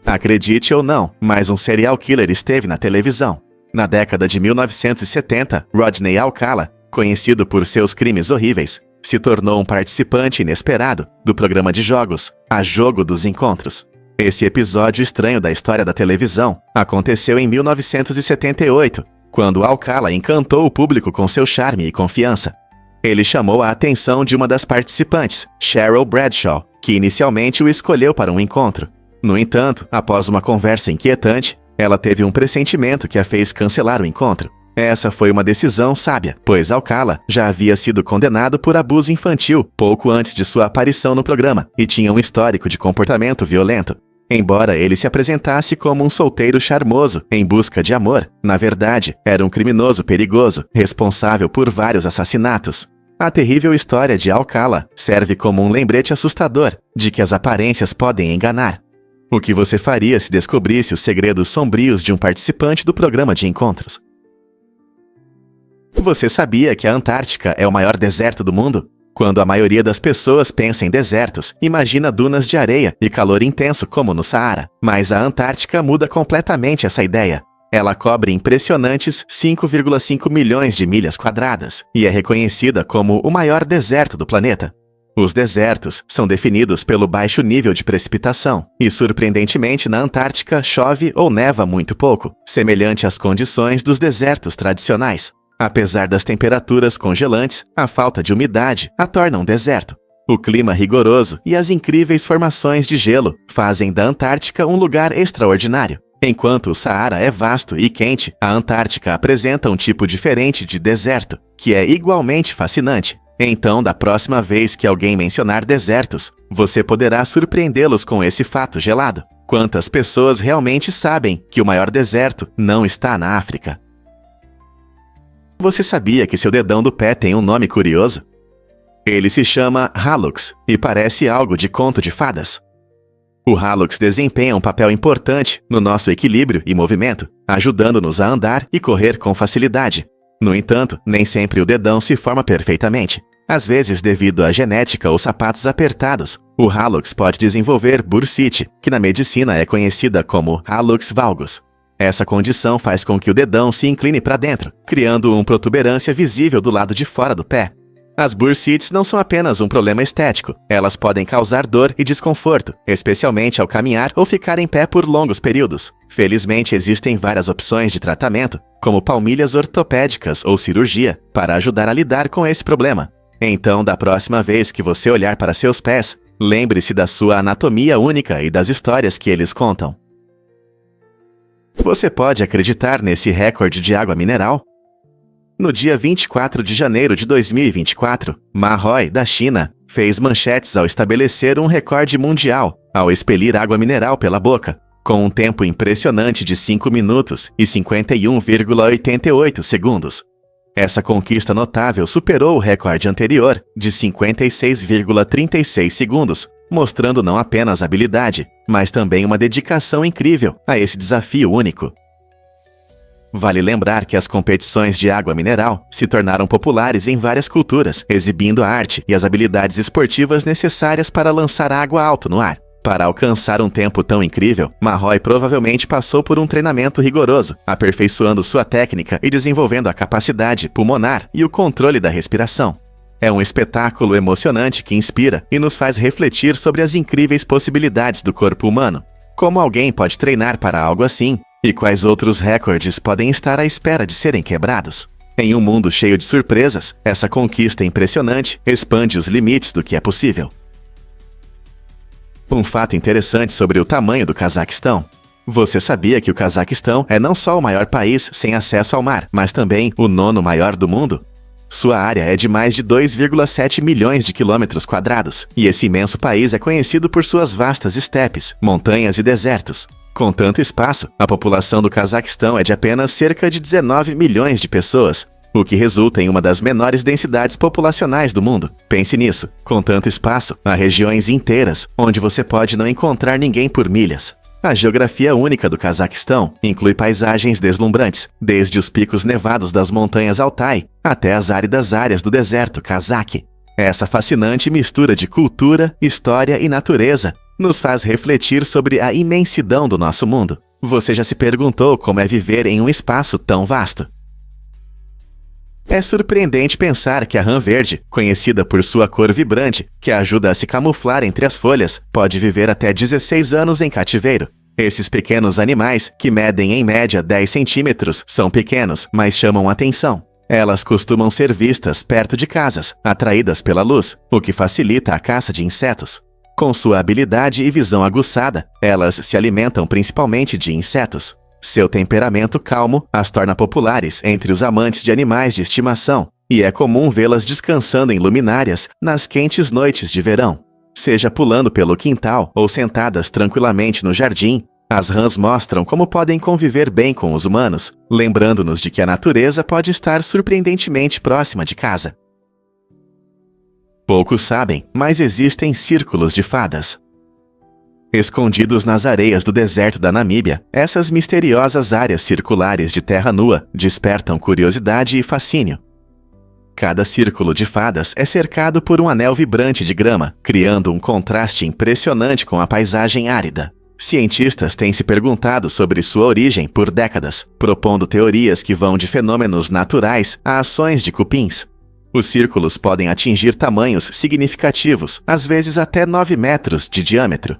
Acredite ou não, mas um serial killer esteve na televisão. Na década de 1970, Rodney Alcala, conhecido por seus crimes horríveis, se tornou um participante inesperado do programa de jogos, A Jogo dos Encontros. Esse episódio estranho da história da televisão aconteceu em 1978, quando Alcala encantou o público com seu charme e confiança. Ele chamou a atenção de uma das participantes, Cheryl Bradshaw, que inicialmente o escolheu para um encontro. No entanto, após uma conversa inquietante, ela teve um pressentimento que a fez cancelar o encontro. Essa foi uma decisão sábia, pois Alcala já havia sido condenado por abuso infantil pouco antes de sua aparição no programa e tinha um histórico de comportamento violento. Embora ele se apresentasse como um solteiro charmoso em busca de amor, na verdade, era um criminoso perigoso, responsável por vários assassinatos. A terrível história de Alcala serve como um lembrete assustador de que as aparências podem enganar. O que você faria se descobrisse os segredos sombrios de um participante do programa de encontros? Você sabia que a Antártica é o maior deserto do mundo? Quando a maioria das pessoas pensa em desertos, imagina dunas de areia e calor intenso como no Saara. Mas a Antártica muda completamente essa ideia. Ela cobre impressionantes 5,5 milhões de milhas quadradas e é reconhecida como o maior deserto do planeta. Os desertos são definidos pelo baixo nível de precipitação, e surpreendentemente na Antártica chove ou neva muito pouco, semelhante às condições dos desertos tradicionais. Apesar das temperaturas congelantes, a falta de umidade a torna um deserto. O clima rigoroso e as incríveis formações de gelo fazem da Antártica um lugar extraordinário. Enquanto o Saara é vasto e quente, a Antártica apresenta um tipo diferente de deserto, que é igualmente fascinante. Então, da próxima vez que alguém mencionar desertos, você poderá surpreendê-los com esse fato gelado. Quantas pessoas realmente sabem que o maior deserto não está na África? Você sabia que seu dedão do pé tem um nome curioso? Ele se chama hallux e parece algo de conto de fadas. O hallux desempenha um papel importante no nosso equilíbrio e movimento, ajudando-nos a andar e correr com facilidade. No entanto, nem sempre o dedão se forma perfeitamente. Às vezes, devido à genética ou sapatos apertados, o hallux pode desenvolver bursite, que na medicina é conhecida como hallux valgus. Essa condição faz com que o dedão se incline para dentro, criando uma protuberância visível do lado de fora do pé. As bursites não são apenas um problema estético, elas podem causar dor e desconforto, especialmente ao caminhar ou ficar em pé por longos períodos. Felizmente, existem várias opções de tratamento, como palmilhas ortopédicas ou cirurgia, para ajudar a lidar com esse problema. Então, da próxima vez que você olhar para seus pés, lembre-se da sua anatomia única e das histórias que eles contam. Você pode acreditar nesse recorde de água mineral? No dia 24 de janeiro de 2024, Ma Hoi, da China, fez manchetes ao estabelecer um recorde mundial ao expelir água mineral pela boca, com um tempo impressionante de 5 minutos e 51,88 segundos. Essa conquista notável superou o recorde anterior de 56,36 segundos, mostrando não apenas habilidade, mas também uma dedicação incrível a esse desafio único. Vale lembrar que as competições de água mineral se tornaram populares em várias culturas, exibindo a arte e as habilidades esportivas necessárias para lançar água alto no ar. Para alcançar um tempo tão incrível, Ma Hoi provavelmente passou por um treinamento rigoroso, aperfeiçoando sua técnica e desenvolvendo a capacidade pulmonar e o controle da respiração. É um espetáculo emocionante que inspira e nos faz refletir sobre as incríveis possibilidades do corpo humano. Como alguém pode treinar para algo assim? E quais outros recordes podem estar à espera de serem quebrados? Em um mundo cheio de surpresas, essa conquista impressionante expande os limites do que é possível. Um fato interessante sobre o tamanho do Cazaquistão. Você sabia que o Cazaquistão é não só o maior país sem acesso ao mar, mas também o 9º maior do mundo? Sua área é de mais de 2,7 milhões de quilômetros quadrados, e esse imenso país é conhecido por suas vastas estepes, montanhas e desertos. Com tanto espaço, a população do Cazaquistão é de apenas cerca de 19 milhões de pessoas, o que resulta em uma das menores densidades populacionais do mundo. Pense nisso. Com tanto espaço, há regiões inteiras onde você pode não encontrar ninguém por milhas. A geografia única do Cazaquistão inclui paisagens deslumbrantes, desde os picos nevados das montanhas Altai até as áridas áreas do deserto cazaque. Essa fascinante mistura de cultura, história e natureza nos faz refletir sobre a imensidão do nosso mundo. Você já se perguntou como é viver em um espaço tão vasto? É surpreendente pensar que a rã verde, conhecida por sua cor vibrante, que ajuda a se camuflar entre as folhas, pode viver até 16 anos em cativeiro. Esses pequenos animais, que medem em média 10 centímetros, são pequenos, mas chamam atenção. Elas costumam ser vistas perto de casas, atraídas pela luz, o que facilita a caça de insetos. Com sua habilidade e visão aguçada, elas se alimentam principalmente de insetos. Seu temperamento calmo as torna populares entre os amantes de animais de estimação, e é comum vê-las descansando em luminárias nas quentes noites de verão. Seja pulando pelo quintal ou sentadas tranquilamente no jardim, as rãs mostram como podem conviver bem com os humanos, lembrando-nos de que a natureza pode estar surpreendentemente próxima de casa. Poucos sabem, mas existem círculos de fadas. Escondidos nas areias do deserto da Namíbia, essas misteriosas áreas circulares de terra nua despertam curiosidade e fascínio. Cada círculo de fadas é cercado por um anel vibrante de grama, criando um contraste impressionante com a paisagem árida. Cientistas têm se perguntado sobre sua origem por décadas, propondo teorias que vão de fenômenos naturais a ações de cupins. Os círculos podem atingir tamanhos significativos, às vezes até 9 metros de diâmetro.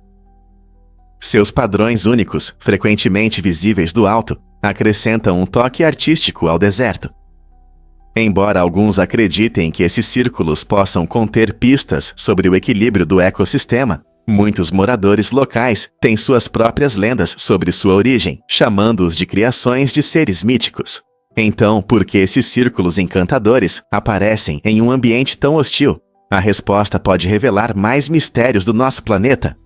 Seus padrões únicos, frequentemente visíveis do alto, acrescentam um toque artístico ao deserto. Embora alguns acreditem que esses círculos possam conter pistas sobre o equilíbrio do ecossistema, muitos moradores locais têm suas próprias lendas sobre sua origem, chamando-os de criações de seres míticos. Então, por que esses círculos encantadores aparecem em um ambiente tão hostil? A resposta pode revelar mais mistérios do nosso planeta.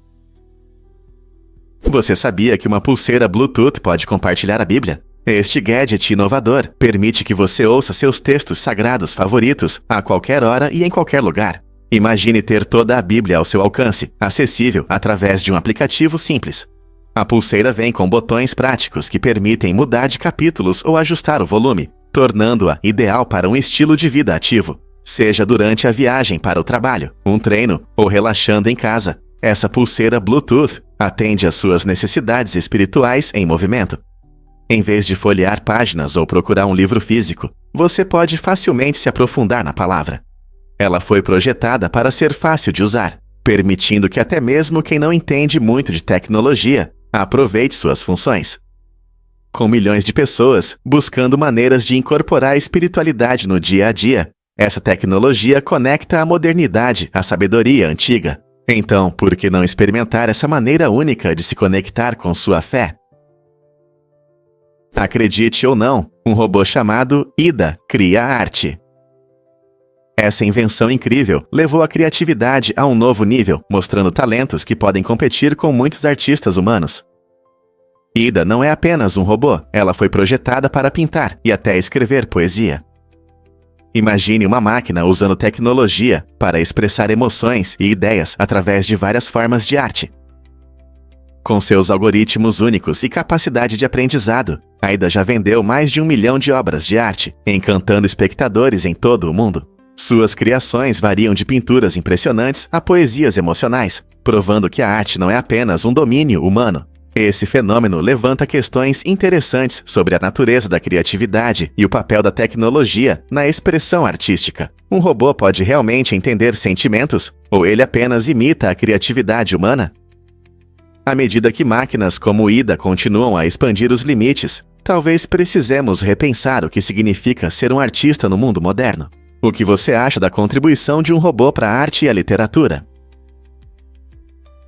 Você sabia que uma pulseira Bluetooth pode compartilhar a Bíblia? Este gadget inovador permite que você ouça seus textos sagrados favoritos a qualquer hora e em qualquer lugar. Imagine ter toda a Bíblia ao seu alcance, acessível através de um aplicativo simples. A pulseira vem com botões práticos que permitem mudar de capítulos ou ajustar o volume, tornando-a ideal para um estilo de vida ativo. Seja durante a viagem para o trabalho, um treino ou relaxando em casa, essa pulseira Bluetooth atende às suas necessidades espirituais em movimento. Em vez de folhear páginas ou procurar um livro físico, você pode facilmente se aprofundar na palavra. Ela foi projetada para ser fácil de usar, permitindo que até mesmo quem não entende muito de tecnologia aproveite suas funções. Com milhões de pessoas buscando maneiras de incorporar a espiritualidade no dia a dia, essa tecnologia conecta a modernidade à sabedoria antiga. Então, por que não experimentar essa maneira única de se conectar com sua fé? Acredite ou não, um robô chamado Ida cria arte. Essa invenção incrível levou a criatividade a um novo nível, mostrando talentos que podem competir com muitos artistas humanos. Ida não é apenas um robô, ela foi projetada para pintar e até escrever poesia. Imagine uma máquina usando tecnologia para expressar emoções e ideias através de várias formas de arte. Com seus algoritmos únicos e capacidade de aprendizado, a Ida já vendeu mais de 1 milhão de obras de arte, encantando espectadores em todo o mundo. Suas criações variam de pinturas impressionantes a poesias emocionais, provando que a arte não é apenas um domínio humano. Esse fenômeno levanta questões interessantes sobre a natureza da criatividade e o papel da tecnologia na expressão artística. Um robô pode realmente entender sentimentos, ou ele apenas imita a criatividade humana? À medida que máquinas como Ida continuam a expandir os limites, talvez precisemos repensar o que significa ser um artista no mundo moderno. O que você acha da contribuição de um robô para a arte e a literatura?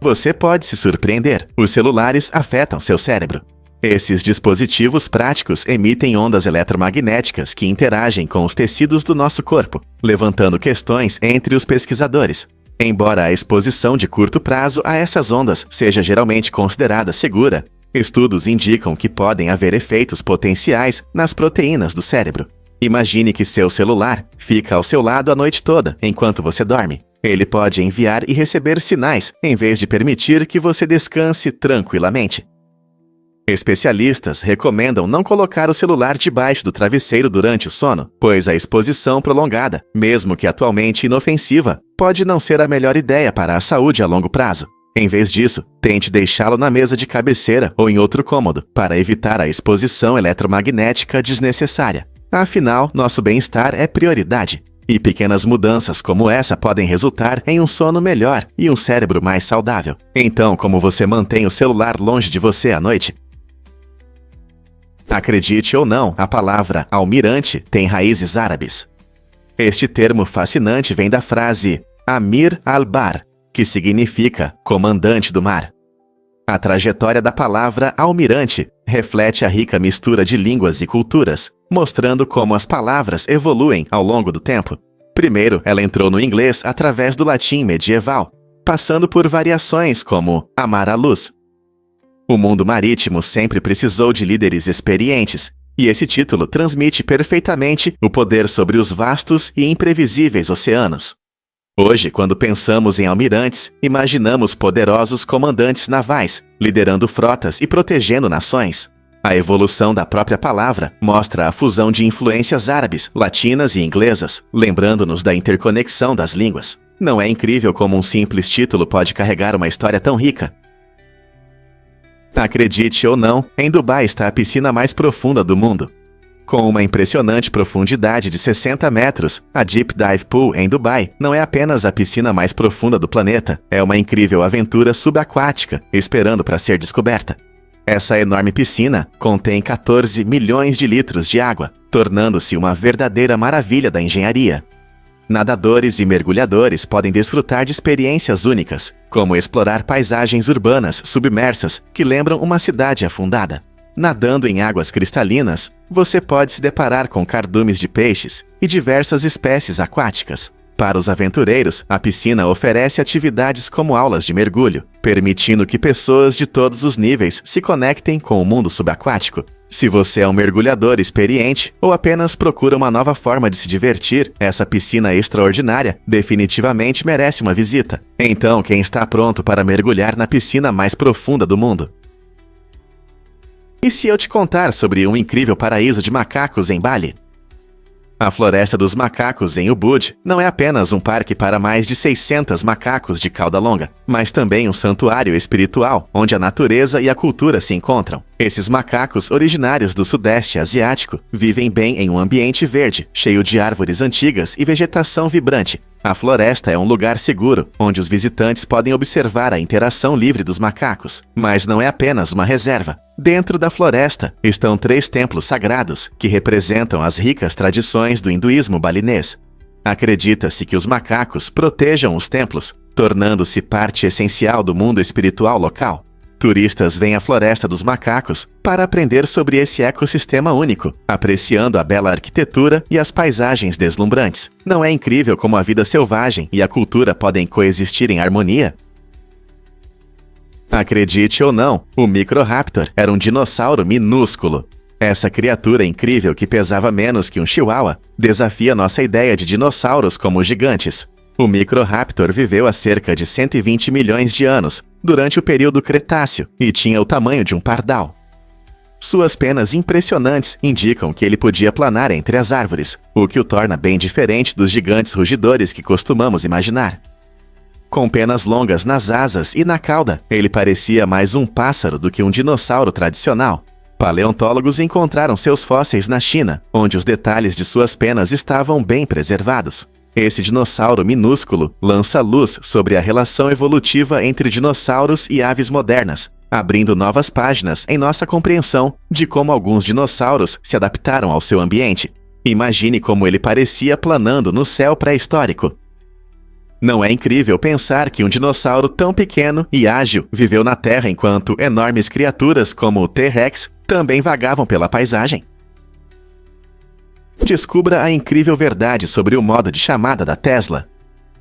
Você pode se surpreender. Os celulares afetam seu cérebro. Esses dispositivos práticos emitem ondas eletromagnéticas que interagem com os tecidos do nosso corpo, levantando questões entre os pesquisadores. Embora a exposição de curto prazo a essas ondas seja geralmente considerada segura, estudos indicam que podem haver efeitos potenciais nas proteínas do cérebro. Imagine que seu celular fica ao seu lado a noite toda, enquanto você dorme. Ele pode enviar e receber sinais, em vez de permitir que você descanse tranquilamente. Especialistas recomendam não colocar o celular debaixo do travesseiro durante o sono, pois a exposição prolongada, mesmo que atualmente inofensiva, pode não ser a melhor ideia para a saúde a longo prazo. Em vez disso, tente deixá-lo na mesa de cabeceira ou em outro cômodo, para evitar a exposição eletromagnética desnecessária. Afinal, nosso bem-estar é prioridade. E pequenas mudanças como essa podem resultar em um sono melhor e um cérebro mais saudável. Então, como você mantém o celular longe de você à noite? Acredite ou não, a palavra almirante tem raízes árabes. Este termo fascinante vem da frase Amir al-Bar, que significa comandante do mar. A trajetória da palavra almirante reflete a rica mistura de línguas e culturas, mostrando como as palavras evoluem ao longo do tempo. Primeiro, ela entrou no inglês através do latim medieval, passando por variações como amar a luz. O mundo marítimo sempre precisou de líderes experientes, e esse título transmite perfeitamente o poder sobre os vastos e imprevisíveis oceanos. Hoje, quando pensamos em almirantes, imaginamos poderosos comandantes navais, liderando frotas e protegendo nações. A evolução da própria palavra mostra a fusão de influências árabes, latinas e inglesas, lembrando-nos da interconexão das línguas. Não é incrível como um simples título pode carregar uma história tão rica? Acredite ou não, em Dubai está a piscina mais profunda do mundo. Com uma impressionante profundidade de 60 metros, a Deep Dive Pool em Dubai não é apenas a piscina mais profunda do planeta, é uma incrível aventura subaquática esperando para ser descoberta. Essa enorme piscina contém 14 milhões de litros de água, tornando-se uma verdadeira maravilha da engenharia. Nadadores e mergulhadores podem desfrutar de experiências únicas, como explorar paisagens urbanas submersas que lembram uma cidade afundada. Nadando em águas cristalinas, você pode se deparar com cardumes de peixes e diversas espécies aquáticas. Para os aventureiros, a piscina oferece atividades como aulas de mergulho, permitindo que pessoas de todos os níveis se conectem com o mundo subaquático. Se você é um mergulhador experiente ou apenas procura uma nova forma de se divertir, essa piscina extraordinária definitivamente merece uma visita. Então, quem está pronto para mergulhar na piscina mais profunda do mundo? E se eu te contar sobre um incrível paraíso de macacos em Bali? A Floresta dos Macacos em Ubud não é apenas um parque para mais de 600 macacos de cauda longa, mas também um santuário espiritual onde a natureza e a cultura se encontram. Esses macacos originários do Sudeste Asiático vivem bem em um ambiente verde, cheio de árvores antigas e vegetação vibrante. A floresta é um lugar seguro, onde os visitantes podem observar a interação livre dos macacos. Mas não é apenas uma reserva. Dentro da floresta estão 3 templos sagrados, que representam as ricas tradições do hinduísmo balinês. Acredita-se que os macacos protejam os templos, tornando-se parte essencial do mundo espiritual local. Turistas vêm à Floresta dos Macacos para aprender sobre esse ecossistema único, apreciando a bela arquitetura e as paisagens deslumbrantes. Não é incrível como a vida selvagem e a cultura podem coexistir em harmonia? Acredite ou não, o Microraptor era um dinossauro minúsculo. Essa criatura incrível que pesava menos que um chihuahua desafia nossa ideia de dinossauros como gigantes. O Microraptor viveu há cerca de 120 milhões de anos, durante o período Cretáceo, e tinha o tamanho de um pardal. Suas penas impressionantes indicam que ele podia planar entre as árvores, o que o torna bem diferente dos gigantes rugidores que costumamos imaginar. Com penas longas nas asas e na cauda, ele parecia mais um pássaro do que um dinossauro tradicional. Paleontólogos encontraram seus fósseis na China, onde os detalhes de suas penas estavam bem preservados. Esse dinossauro minúsculo lança luz sobre a relação evolutiva entre dinossauros e aves modernas, abrindo novas páginas em nossa compreensão de como alguns dinossauros se adaptaram ao seu ambiente. Imagine como ele parecia planando no céu pré-histórico. Não é incrível pensar que um dinossauro tão pequeno e ágil viveu na Terra enquanto enormes criaturas como o T-Rex também vagavam pela paisagem? Descubra a incrível verdade sobre o modo de chamada da Tesla.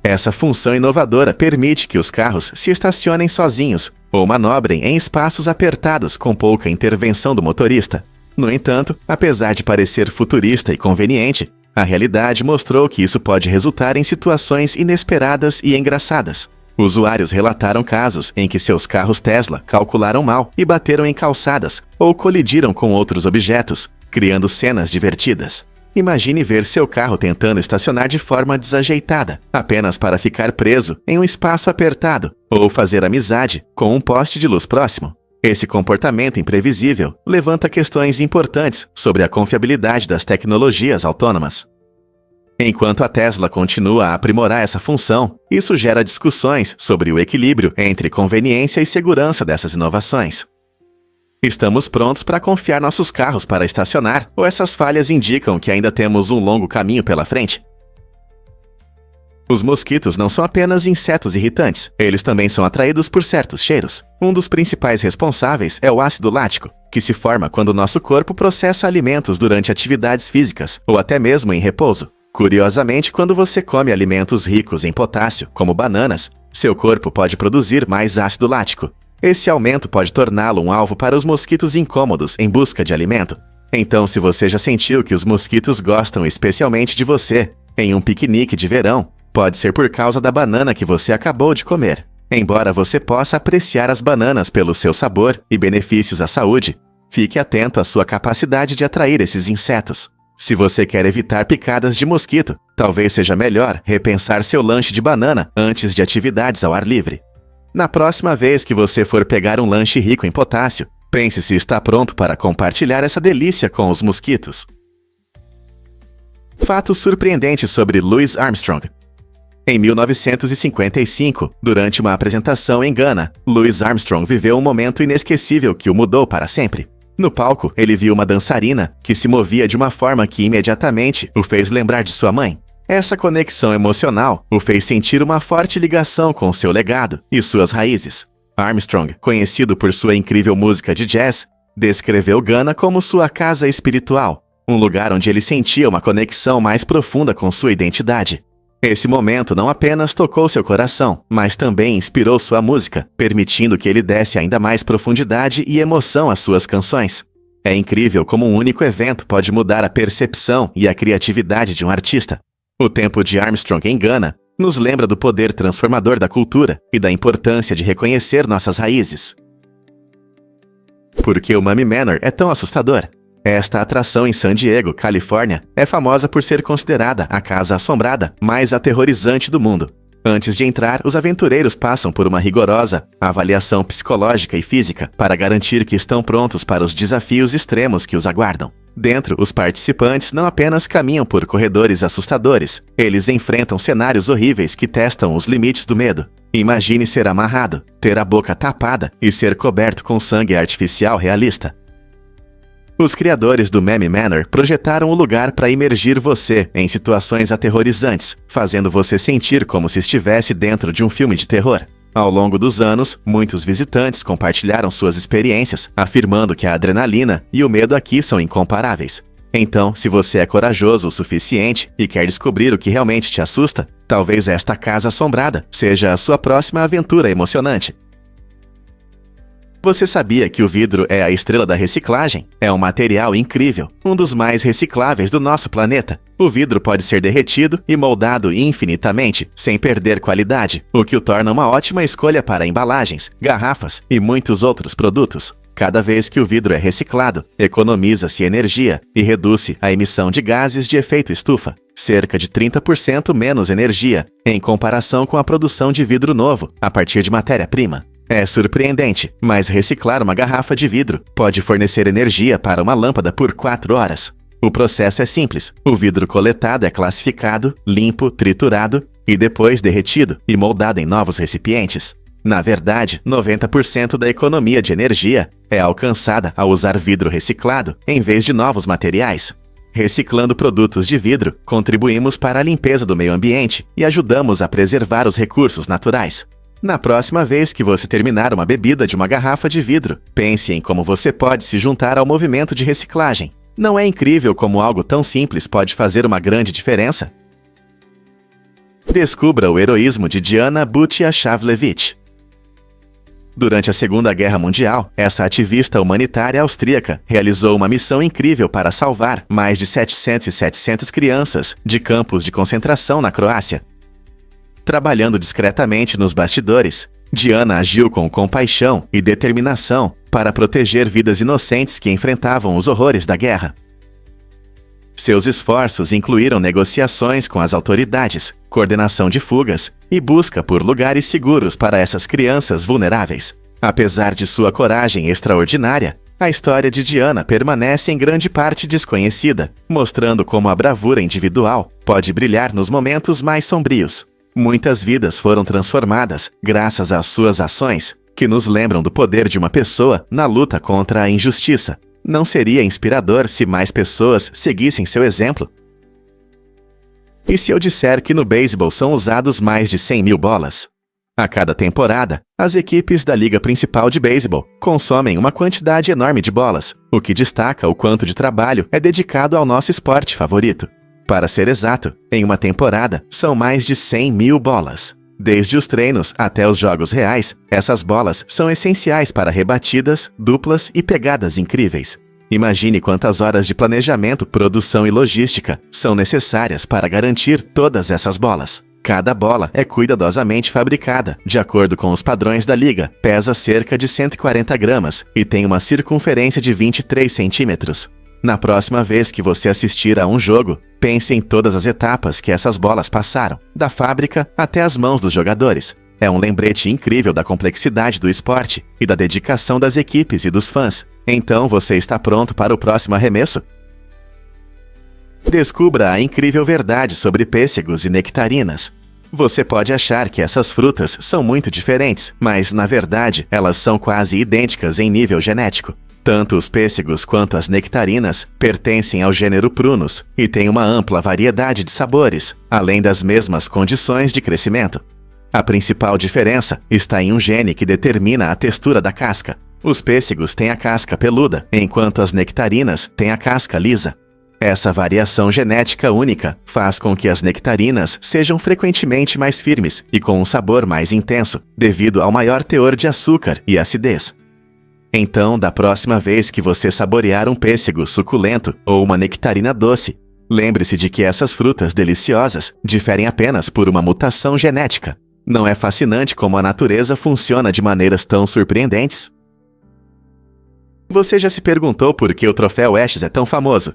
Essa função inovadora permite que os carros se estacionem sozinhos ou manobrem em espaços apertados com pouca intervenção do motorista. No entanto, apesar de parecer futurista e conveniente, a realidade mostrou que isso pode resultar em situações inesperadas e engraçadas. Usuários relataram casos em que seus carros Tesla calcularam mal e bateram em calçadas ou colidiram com outros objetos, criando cenas divertidas. Imagine ver seu carro tentando estacionar de forma desajeitada, apenas para ficar preso em um espaço apertado, ou fazer amizade com um poste de luz próximo. Esse comportamento imprevisível levanta questões importantes sobre a confiabilidade das tecnologias autônomas. Enquanto a Tesla continua a aprimorar essa função, isso gera discussões sobre o equilíbrio entre conveniência e segurança dessas inovações. Estamos prontos para confiar nossos carros para estacionar, ou essas falhas indicam que ainda temos um longo caminho pela frente? Os mosquitos não são apenas insetos irritantes, eles também são atraídos por certos cheiros. Um dos principais responsáveis é o ácido lático, que se forma quando nosso corpo processa alimentos durante atividades físicas, ou até mesmo em repouso. Curiosamente, quando você come alimentos ricos em potássio, como bananas, seu corpo pode produzir mais ácido lático. Esse aumento pode torná-lo um alvo para os mosquitos incômodos em busca de alimento. Então, se você já sentiu que os mosquitos gostam especialmente de você em um piquenique de verão, pode ser por causa da banana que você acabou de comer. Embora você possa apreciar as bananas pelo seu sabor e benefícios à saúde, fique atento à sua capacidade de atrair esses insetos. Se você quer evitar picadas de mosquito, talvez seja melhor repensar seu lanche de banana antes de atividades ao ar livre. Na próxima vez que você for pegar um lanche rico em potássio, pense se está pronto para compartilhar essa delícia com os mosquitos. Fatos surpreendentes sobre Louis Armstrong. Em 1955, durante uma apresentação em Gana, Louis Armstrong viveu um momento inesquecível que o mudou para sempre. No palco, ele viu uma dançarina que se movia de uma forma que imediatamente o fez lembrar de sua mãe. Essa conexão emocional o fez sentir uma forte ligação com seu legado e suas raízes. Armstrong, conhecido por sua incrível música de jazz, descreveu Gana como sua casa espiritual, um lugar onde ele sentia uma conexão mais profunda com sua identidade. Esse momento não apenas tocou seu coração, mas também inspirou sua música, permitindo que ele desse ainda mais profundidade e emoção às suas canções. É incrível como um único evento pode mudar a percepção e a criatividade de um artista. O tempo de Armstrong em Gana nos lembra do poder transformador da cultura e da importância de reconhecer nossas raízes. Por que o Mummy Manor é tão assustador? Esta atração em San Diego, Califórnia, é famosa por ser considerada a casa assombrada mais aterrorizante do mundo. Antes de entrar, os aventureiros passam por uma rigorosa avaliação psicológica e física para garantir que estão prontos para os desafios extremos que os aguardam. Dentro, os participantes não apenas caminham por corredores assustadores, eles enfrentam cenários horríveis que testam os limites do medo. Imagine ser amarrado, ter a boca tapada e ser coberto com sangue artificial realista. Os criadores do Mummy Manor projetaram o lugar para imergir você em situações aterrorizantes, fazendo você sentir como se estivesse dentro de um filme de terror. Ao longo dos anos, muitos visitantes compartilharam suas experiências, afirmando que a adrenalina e o medo aqui são incomparáveis. Então, se você é corajoso o suficiente e quer descobrir o que realmente te assusta, talvez esta casa assombrada seja a sua próxima aventura emocionante. Você sabia que o vidro é a estrela da reciclagem? É um material incrível, um dos mais recicláveis do nosso planeta. O vidro pode ser derretido e moldado infinitamente, sem perder qualidade, o que o torna uma ótima escolha para embalagens, garrafas e muitos outros produtos. Cada vez que o vidro é reciclado, economiza-se energia e reduz-se a emissão de gases de efeito estufa, cerca de 30% menos energia, em comparação com a produção de vidro novo, a partir de matéria-prima. É surpreendente, mas reciclar uma garrafa de vidro pode fornecer energia para uma lâmpada por 4 horas. O processo é simples. O vidro coletado é classificado, limpo, triturado e depois derretido e moldado em novos recipientes. Na verdade, 90% da economia de energia é alcançada ao usar vidro reciclado em vez de novos materiais. Reciclando produtos de vidro, contribuímos para a limpeza do meio ambiente e ajudamos a preservar os recursos naturais. Na próxima vez que você terminar uma bebida de uma garrafa de vidro, pense em como você pode se juntar ao movimento de reciclagem. Não é incrível como algo tão simples pode fazer uma grande diferença? Descubra o heroísmo de Diana Buttiašavljević. Durante a Segunda Guerra Mundial, essa ativista humanitária austríaca realizou uma missão incrível para salvar mais de 700 crianças de campos de concentração na Croácia. Trabalhando discretamente nos bastidores, Diana agiu com compaixão e determinação para proteger vidas inocentes que enfrentavam os horrores da guerra. Seus esforços incluíram negociações com as autoridades, coordenação de fugas e busca por lugares seguros para essas crianças vulneráveis. Apesar de sua coragem extraordinária, a história de Diana permanece em grande parte desconhecida, mostrando como a bravura individual pode brilhar nos momentos mais sombrios. Muitas vidas foram transformadas graças às suas ações, que nos lembram do poder de uma pessoa na luta contra a injustiça. Não seria inspirador se mais pessoas seguissem seu exemplo? E se eu disser que no beisebol são usados mais de 100 mil bolas? A cada temporada, as equipes da liga principal de beisebol consomem uma quantidade enorme de bolas, o que destaca o quanto de trabalho é dedicado ao nosso esporte favorito. Para ser exato, em uma temporada, são mais de 100 mil bolas. Desde os treinos até os jogos reais, essas bolas são essenciais para rebatidas, duplas e pegadas incríveis. Imagine quantas horas de planejamento, produção e logística são necessárias para garantir todas essas bolas. Cada bola é cuidadosamente fabricada, de acordo com os padrões da liga, pesa cerca de 140 gramas e tem uma circunferência de 23 centímetros. Na próxima vez que você assistir a um jogo, pense em todas as etapas que essas bolas passaram, da fábrica até as mãos dos jogadores. É um lembrete incrível da complexidade do esporte e da dedicação das equipes e dos fãs. Então você está pronto para o próximo arremesso? Descubra a incrível verdade sobre pêssegos e nectarinas. Você pode achar que essas frutas são muito diferentes, mas, na verdade, elas são quase idênticas em nível genético. Tanto os pêssegos quanto as nectarinas pertencem ao gênero Prunus e têm uma ampla variedade de sabores, além das mesmas condições de crescimento. A principal diferença está em um gene que determina a textura da casca. Os pêssegos têm a casca peluda, enquanto as nectarinas têm a casca lisa. Essa variação genética única faz com que as nectarinas sejam frequentemente mais firmes e com um sabor mais intenso, devido ao maior teor de açúcar e acidez. Então, da próxima vez que você saborear um pêssego suculento ou uma nectarina doce, lembre-se de que essas frutas deliciosas diferem apenas por uma mutação genética. Não é fascinante como a natureza funciona de maneiras tão surpreendentes? Você já se perguntou por que o troféu Ashes é tão famoso?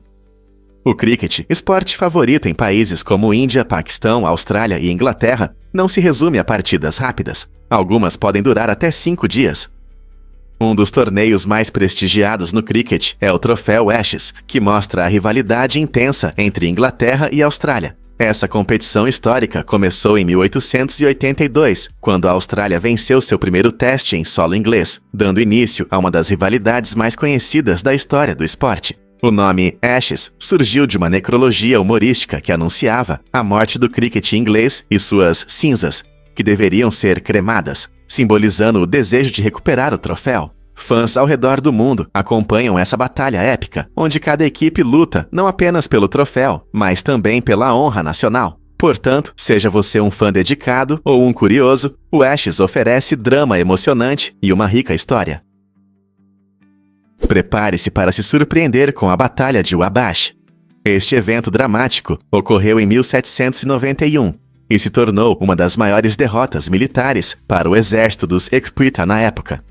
O cricket, esporte favorito em países como Índia, Paquistão, Austrália e Inglaterra, não se resume a partidas rápidas. Algumas podem durar até 5 dias. Um dos torneios mais prestigiados no cricket é o troféu Ashes, que mostra a rivalidade intensa entre Inglaterra e Austrália. Essa competição histórica começou em 1882, quando a Austrália venceu seu primeiro teste em solo inglês, dando início a uma das rivalidades mais conhecidas da história do esporte. O nome Ashes surgiu de uma necrologia humorística que anunciava a morte do cricket inglês e suas cinzas, que deveriam ser cremadas, simbolizando o desejo de recuperar o troféu. Fãs ao redor do mundo acompanham essa batalha épica, onde cada equipe luta não apenas pelo troféu, mas também pela honra nacional. Portanto, seja você um fã dedicado ou um curioso, o Ashes oferece drama emocionante e uma rica história. Prepare-se para se surpreender com a Batalha de Wabash. Este evento dramático ocorreu em 1791 e se tornou uma das maiores derrotas militares para o exército dos Ecpita na época.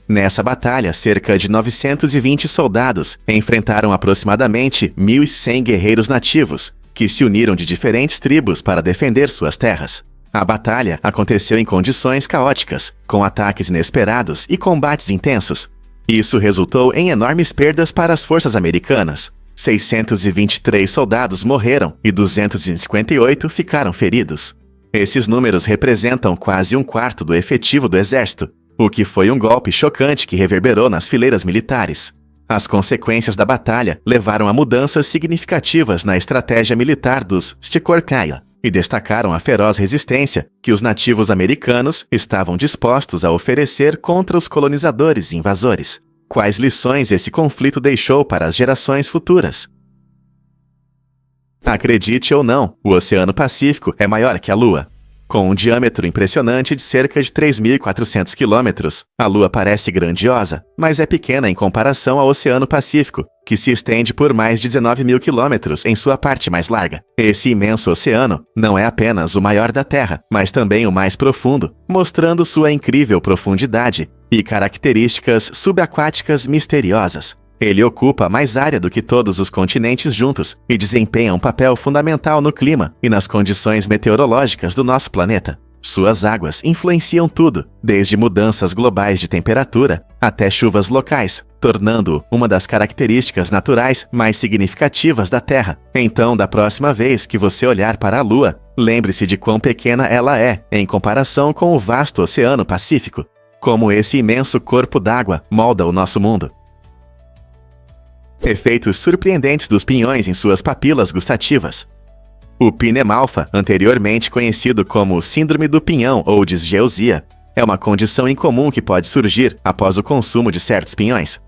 Nessa batalha, cerca de 920 soldados enfrentaram aproximadamente 1.100 guerreiros nativos, que se uniram de diferentes tribos para defender suas terras. A batalha aconteceu em condições caóticas, com ataques inesperados e combates intensos. Isso resultou em enormes perdas para as forças americanas. 623 soldados morreram e 258 ficaram feridos. Esses números representam quase um quarto do efetivo do exército, o que foi um golpe chocante que reverberou nas fileiras militares. As consequências da batalha levaram a mudanças significativas na estratégia militar dos Stichorkaya e destacaram a feroz resistência que os nativos americanos estavam dispostos a oferecer contra os colonizadores e invasores. Quais lições esse conflito deixou para as gerações futuras? Acredite ou não, o Oceano Pacífico é maior que a Lua. Com um diâmetro impressionante de cerca de 3.400 quilômetros, a Lua parece grandiosa, mas é pequena em comparação ao Oceano Pacífico, que se estende por mais de 19.000 quilômetros em sua parte mais larga. Esse imenso oceano não é apenas o maior da Terra, mas também o mais profundo, mostrando sua incrível profundidade e características subaquáticas misteriosas. Ele ocupa mais área do que todos os continentes juntos e desempenha um papel fundamental no clima e nas condições meteorológicas do nosso planeta. Suas águas influenciam tudo, desde mudanças globais de temperatura até chuvas locais, tornando-o uma das características naturais mais significativas da Terra. Então, da próxima vez que você olhar para a Lua, lembre-se de quão pequena ela é em comparação com o vasto Oceano Pacífico. Como esse imenso corpo d'água molda o nosso mundo. Efeitos surpreendentes dos pinhões em suas papilas gustativas. O pinemalfa, anteriormente conhecido como síndrome do pinhão ou disgeusia, é uma condição incomum que pode surgir após o consumo de certos pinhões.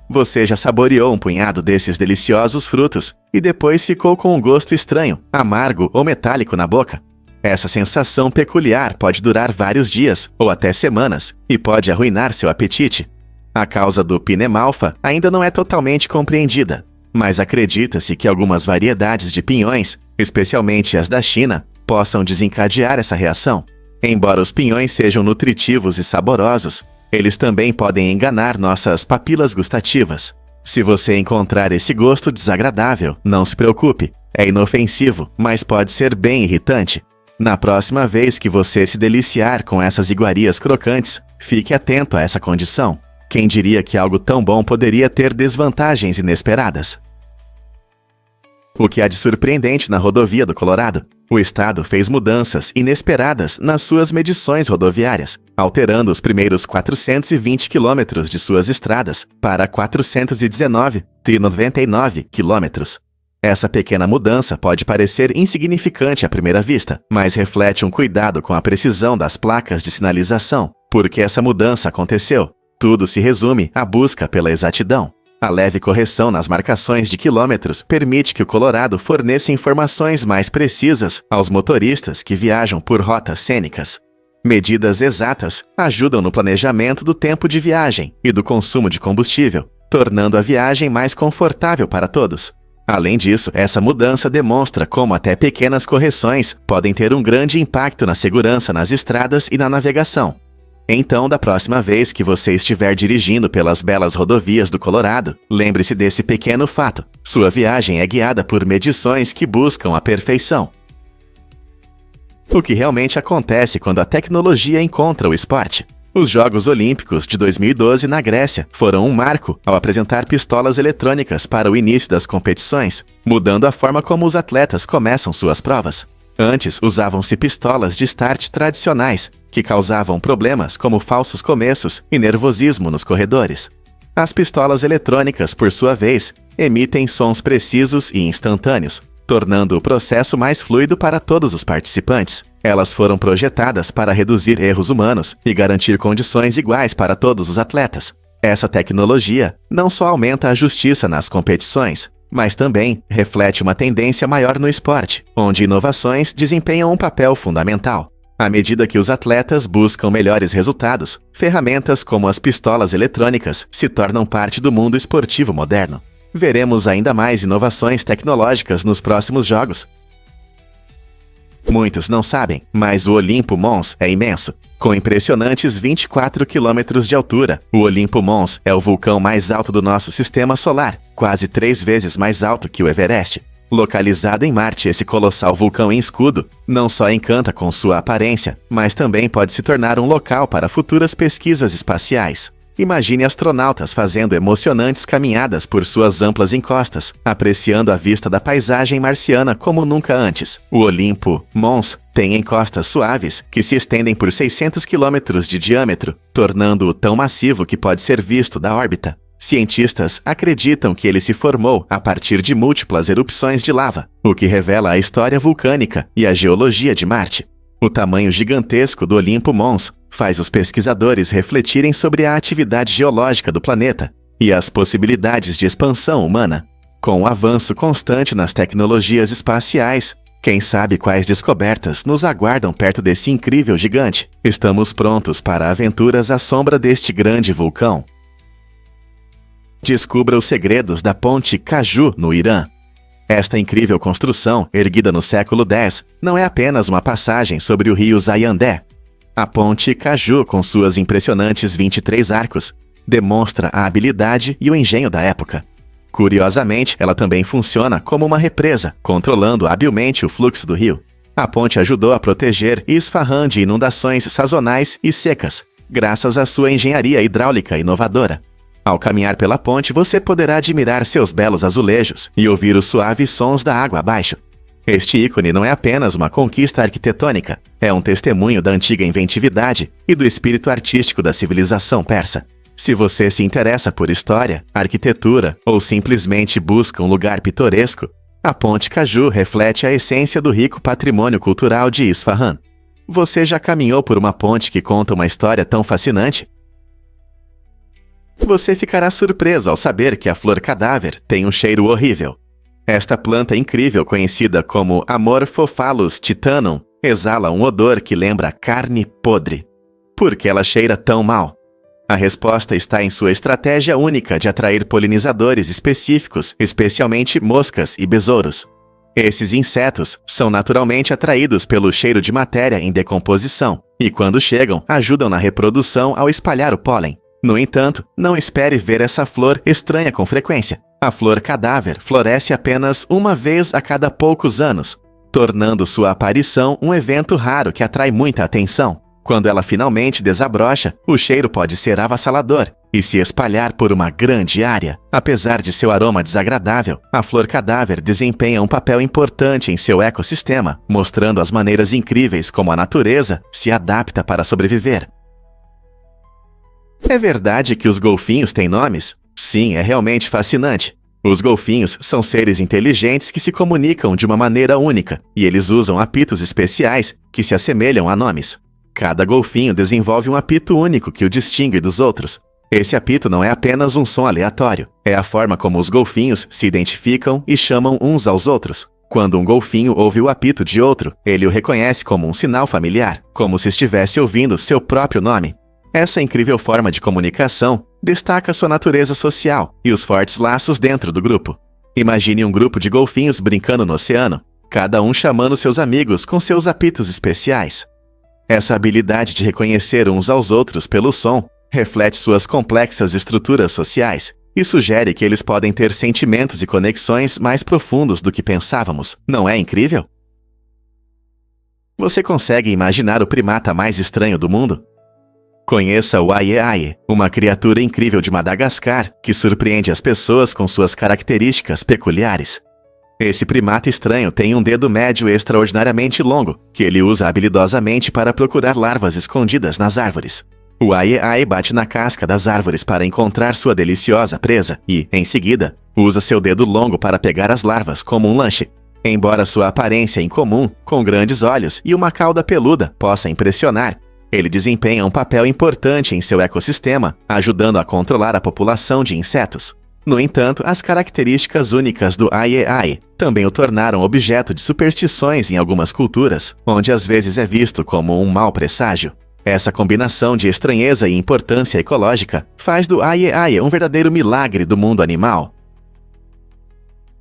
Você já saboreou um punhado desses deliciosos frutos e depois ficou com um gosto estranho, amargo ou metálico na boca? Essa sensação peculiar pode durar vários dias ou até semanas e pode arruinar seu apetite. A causa do pinemalfa ainda não é totalmente compreendida, mas acredita-se que algumas variedades de pinhões, especialmente as da China, possam desencadear essa reação. Embora os pinhões sejam nutritivos e saborosos, eles também podem enganar nossas papilas gustativas. Se você encontrar esse gosto desagradável, não se preocupe, é inofensivo, mas pode ser bem irritante. Na próxima vez que você se deliciar com essas iguarias crocantes, fique atento a essa condição. Quem diria que algo tão bom poderia ter desvantagens inesperadas? O que há de surpreendente na rodovia do Colorado? O estado fez mudanças inesperadas nas suas medições rodoviárias, alterando os primeiros 420 quilômetros de suas estradas para 419,99 quilômetros. Essa pequena mudança pode parecer insignificante à primeira vista, mas reflete um cuidado com a precisão das placas de sinalização. Porque essa mudança aconteceu? Tudo se resume à busca pela exatidão. A leve correção nas marcações de quilômetros permite que o Colorado forneça informações mais precisas aos motoristas que viajam por rotas cênicas. Medidas exatas ajudam no planejamento do tempo de viagem e do consumo de combustível, tornando a viagem mais confortável para todos. Além disso, essa mudança demonstra como até pequenas correções podem ter um grande impacto na segurança nas estradas e na navegação. Então, da próxima vez que você estiver dirigindo pelas belas rodovias do Colorado, lembre-se desse pequeno fato. Sua viagem é guiada por medições que buscam a perfeição. O que realmente acontece quando a tecnologia encontra o esporte? Os Jogos Olímpicos de 2012 na Grécia foram um marco ao apresentar pistolas eletrônicas para o início das competições, mudando a forma como os atletas começam suas provas. Antes, usavam-se pistolas de start tradicionais, que causavam problemas como falsos começos e nervosismo nos corredores. As pistolas eletrônicas, por sua vez, emitem sons precisos e instantâneos, tornando o processo mais fluido para todos os participantes. Elas foram projetadas para reduzir erros humanos e garantir condições iguais para todos os atletas. Essa tecnologia não só aumenta a justiça nas competições, mas também reflete uma tendência maior no esporte, onde inovações desempenham um papel fundamental. À medida que os atletas buscam melhores resultados, ferramentas como as pistolas eletrônicas se tornam parte do mundo esportivo moderno. Veremos ainda mais inovações tecnológicas nos próximos jogos. Muitos não sabem, mas o Olimpo Mons é imenso. Com impressionantes 24 quilômetros de altura, o Olimpo Mons é o vulcão mais alto do nosso sistema solar, quase 3 vezes mais alto que o Everest. Localizado em Marte, esse colossal vulcão em escudo não só encanta com sua aparência, mas também pode se tornar um local para futuras pesquisas espaciais. Imagine astronautas fazendo emocionantes caminhadas por suas amplas encostas, apreciando a vista da paisagem marciana como nunca antes. O Olimpo Mons tem encostas suaves que se estendem por 600 quilômetros de diâmetro, tornando-o tão massivo que pode ser visto da órbita. Cientistas acreditam que ele se formou a partir de múltiplas erupções de lava, o que revela a história vulcânica e a geologia de Marte. O tamanho gigantesco do Olimpo Mons faz os pesquisadores refletirem sobre a atividade geológica do planeta e as possibilidades de expansão humana. Com o avanço constante nas tecnologias espaciais, quem sabe quais descobertas nos aguardam perto desse incrível gigante? Estamos prontos para aventuras à sombra deste grande vulcão. Descubra os segredos da Ponte Kaju, no Irã. Esta incrível construção, erguida no século X, não é apenas uma passagem sobre o rio Zayandé. A Ponte Kaju, com suas impressionantes 23 arcos, demonstra a habilidade e o engenho da época. Curiosamente, ela também funciona como uma represa, controlando habilmente o fluxo do rio. A ponte ajudou a proteger Isfahan de inundações sazonais e secas, graças à sua engenharia hidráulica inovadora. Ao caminhar pela ponte, você poderá admirar seus belos azulejos e ouvir os suaves sons da água abaixo. Este ícone não é apenas uma conquista arquitetônica, é um testemunho da antiga inventividade e do espírito artístico da civilização persa. Se você se interessa por história, arquitetura ou simplesmente busca um lugar pitoresco, a Ponte Kaju reflete a essência do rico patrimônio cultural de Isfahan. Você já caminhou por uma ponte que conta uma história tão fascinante? Você ficará surpreso ao saber que a flor cadáver tem um cheiro horrível. Esta planta incrível, conhecida como Amorphophallus titanum, exala um odor que lembra carne podre. Por que ela cheira tão mal? A resposta está em sua estratégia única de atrair polinizadores específicos, especialmente moscas e besouros. Esses insetos são naturalmente atraídos pelo cheiro de matéria em decomposição e, quando chegam, ajudam na reprodução ao espalhar o pólen. No entanto, não espere ver essa flor estranha com frequência. A flor cadáver floresce apenas uma vez a cada poucos anos, tornando sua aparição um evento raro que atrai muita atenção. Quando ela finalmente desabrocha, o cheiro pode ser avassalador e se espalhar por uma grande área. Apesar de seu aroma desagradável, a flor cadáver desempenha um papel importante em seu ecossistema, mostrando as maneiras incríveis como a natureza se adapta para sobreviver. É verdade que os golfinhos têm nomes? Sim, é realmente fascinante. Os golfinhos são seres inteligentes que se comunicam de uma maneira única, e eles usam apitos especiais que se assemelham a nomes. Cada golfinho desenvolve um apito único que o distingue dos outros. Esse apito não é apenas um som aleatório, é a forma como os golfinhos se identificam e chamam uns aos outros. Quando um golfinho ouve o apito de outro, ele o reconhece como um sinal familiar, como se estivesse ouvindo seu próprio nome. Essa incrível forma de comunicação destaca sua natureza social e os fortes laços dentro do grupo. Imagine um grupo de golfinhos brincando no oceano, cada um chamando seus amigos com seus apitos especiais. Essa habilidade de reconhecer uns aos outros pelo som reflete suas complexas estruturas sociais e sugere que eles podem ter sentimentos e conexões mais profundos do que pensávamos. Não é incrível? Você consegue imaginar o primata mais estranho do mundo? Conheça o aie-aie, uma criatura incrível de Madagascar que surpreende as pessoas com suas características peculiares. Esse primata estranho tem um dedo médio extraordinariamente longo, que ele usa habilidosamente para procurar larvas escondidas nas árvores. O aie-aie bate na casca das árvores para encontrar sua deliciosa presa e, em seguida, usa seu dedo longo para pegar as larvas como um lanche. Embora sua aparência incomum, com grandes olhos e uma cauda peluda, possa impressionar, ele desempenha um papel importante em seu ecossistema, ajudando a controlar a população de insetos. No entanto, as características únicas do aie-aie também o tornaram objeto de superstições em algumas culturas, onde às vezes é visto como um mau presságio. Essa combinação de estranheza e importância ecológica faz do aie-aie um verdadeiro milagre do mundo animal.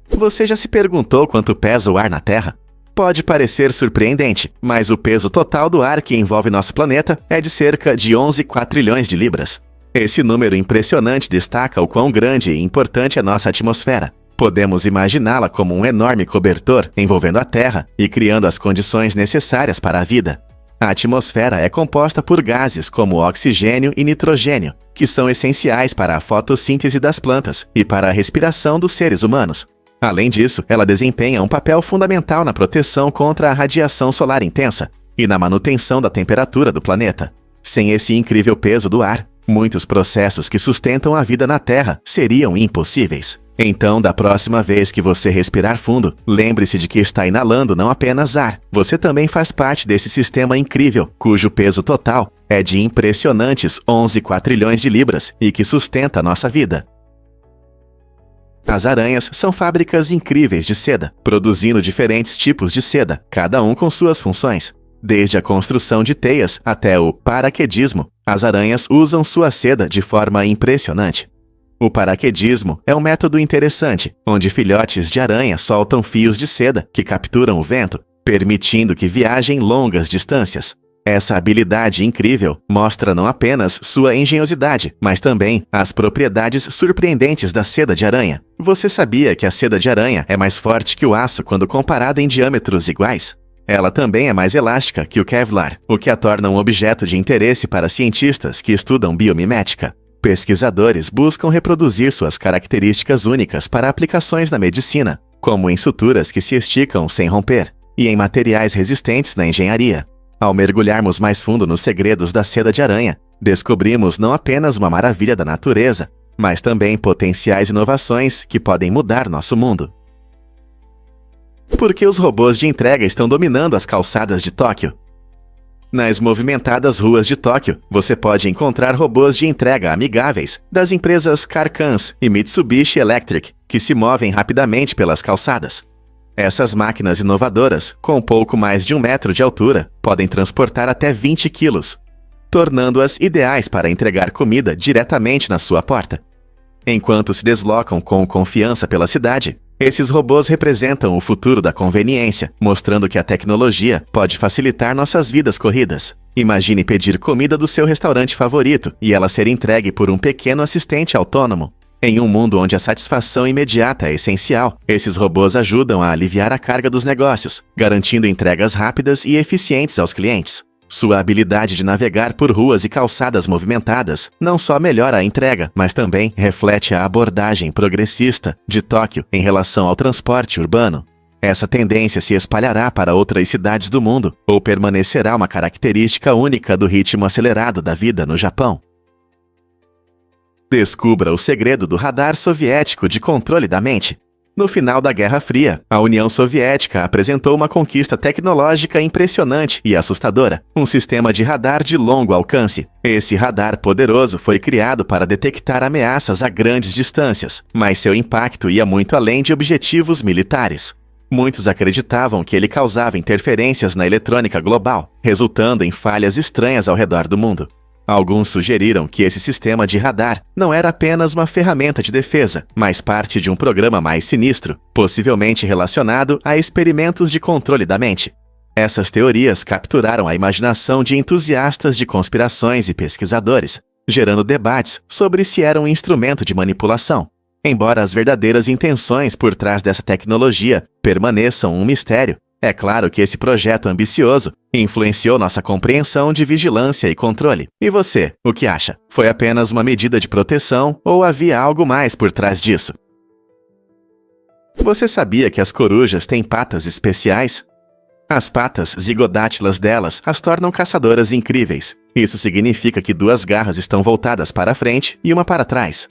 Você já se perguntou quanto pesa o ar na Terra? Pode parecer surpreendente, mas o peso total do ar que envolve nosso planeta é de cerca de 11 quatrilhões de libras. Esse número impressionante destaca o quão grande e importante é nossa atmosfera. Podemos imaginá-la como um enorme cobertor envolvendo a Terra e criando as condições necessárias para a vida. A atmosfera é composta por gases como oxigênio e nitrogênio, que são essenciais para a fotossíntese das plantas e para a respiração dos seres humanos. Além disso, ela desempenha um papel fundamental na proteção contra a radiação solar intensa e na manutenção da temperatura do planeta. Sem esse incrível peso do ar, muitos processos que sustentam a vida na Terra seriam impossíveis. Então, da próxima vez que você respirar fundo, lembre-se de que está inalando não apenas ar. Você também faz parte desse sistema incrível, cujo peso total é de impressionantes 11 quatrilhões de libras e que sustenta a nossa vida. As aranhas são fábricas incríveis de seda, produzindo diferentes tipos de seda, cada um com suas funções. Desde a construção de teias até o paraquedismo, as aranhas usam sua seda de forma impressionante. O paraquedismo é um método interessante, onde filhotes de aranha soltam fios de seda que capturam o vento, permitindo que viajem longas distâncias. Essa habilidade incrível mostra não apenas sua engenhosidade, mas também as propriedades surpreendentes da seda de aranha. Você sabia que a seda de aranha é mais forte que o aço quando comparada em diâmetros iguais? Ela também é mais elástica que o Kevlar, o que a torna um objeto de interesse para cientistas que estudam biomimética. Pesquisadores buscam reproduzir suas características únicas para aplicações na medicina, como em suturas que se esticam sem romper, e em materiais resistentes na engenharia. Ao mergulharmos mais fundo nos segredos da seda de aranha, descobrimos não apenas uma maravilha da natureza, mas também potenciais inovações que podem mudar nosso mundo. Por que os robôs de entrega estão dominando as calçadas de Tóquio? Nas movimentadas ruas de Tóquio, você pode encontrar robôs de entrega amigáveis das empresas Carcans e Mitsubishi Electric, que se movem rapidamente pelas calçadas. Essas máquinas inovadoras, com pouco mais de 1 metro de altura, podem transportar até 20 quilos, tornando-as ideais para entregar comida diretamente na sua porta. Enquanto se deslocam com confiança pela cidade, esses robôs representam o futuro da conveniência, mostrando que a tecnologia pode facilitar nossas vidas corridas. Imagine pedir comida do seu restaurante favorito e ela ser entregue por um pequeno assistente autônomo. Em um mundo onde a satisfação imediata é essencial, esses robôs ajudam a aliviar a carga dos negócios, garantindo entregas rápidas e eficientes aos clientes. Sua habilidade de navegar por ruas e calçadas movimentadas não só melhora a entrega, mas também reflete a abordagem progressista de Tóquio em relação ao transporte urbano. Essa tendência se espalhará para outras cidades do mundo ou permanecerá uma característica única do ritmo acelerado da vida no Japão? Descubra o segredo do radar soviético de controle da mente. No final da Guerra Fria, a União Soviética apresentou uma conquista tecnológica impressionante e assustadora, um sistema de radar de longo alcance. Esse radar poderoso foi criado para detectar ameaças a grandes distâncias, mas seu impacto ia muito além de objetivos militares. Muitos acreditavam que ele causava interferências na eletrônica global, resultando em falhas estranhas ao redor do mundo. Alguns sugeriram que esse sistema de radar não era apenas uma ferramenta de defesa, mas parte de um programa mais sinistro, possivelmente relacionado a experimentos de controle da mente. Essas teorias capturaram a imaginação de entusiastas de conspirações e pesquisadores, gerando debates sobre se era um instrumento de manipulação. Embora as verdadeiras intenções por trás dessa tecnologia permaneçam um mistério, é claro que esse projeto ambicioso influenciou nossa compreensão de vigilância e controle. E você, o que acha? Foi apenas uma medida de proteção ou havia algo mais por trás disso? Você sabia que as corujas têm patas especiais? As patas zigodátilas delas as tornam caçadoras incríveis. Isso significa que duas garras estão voltadas para frente e uma para trás.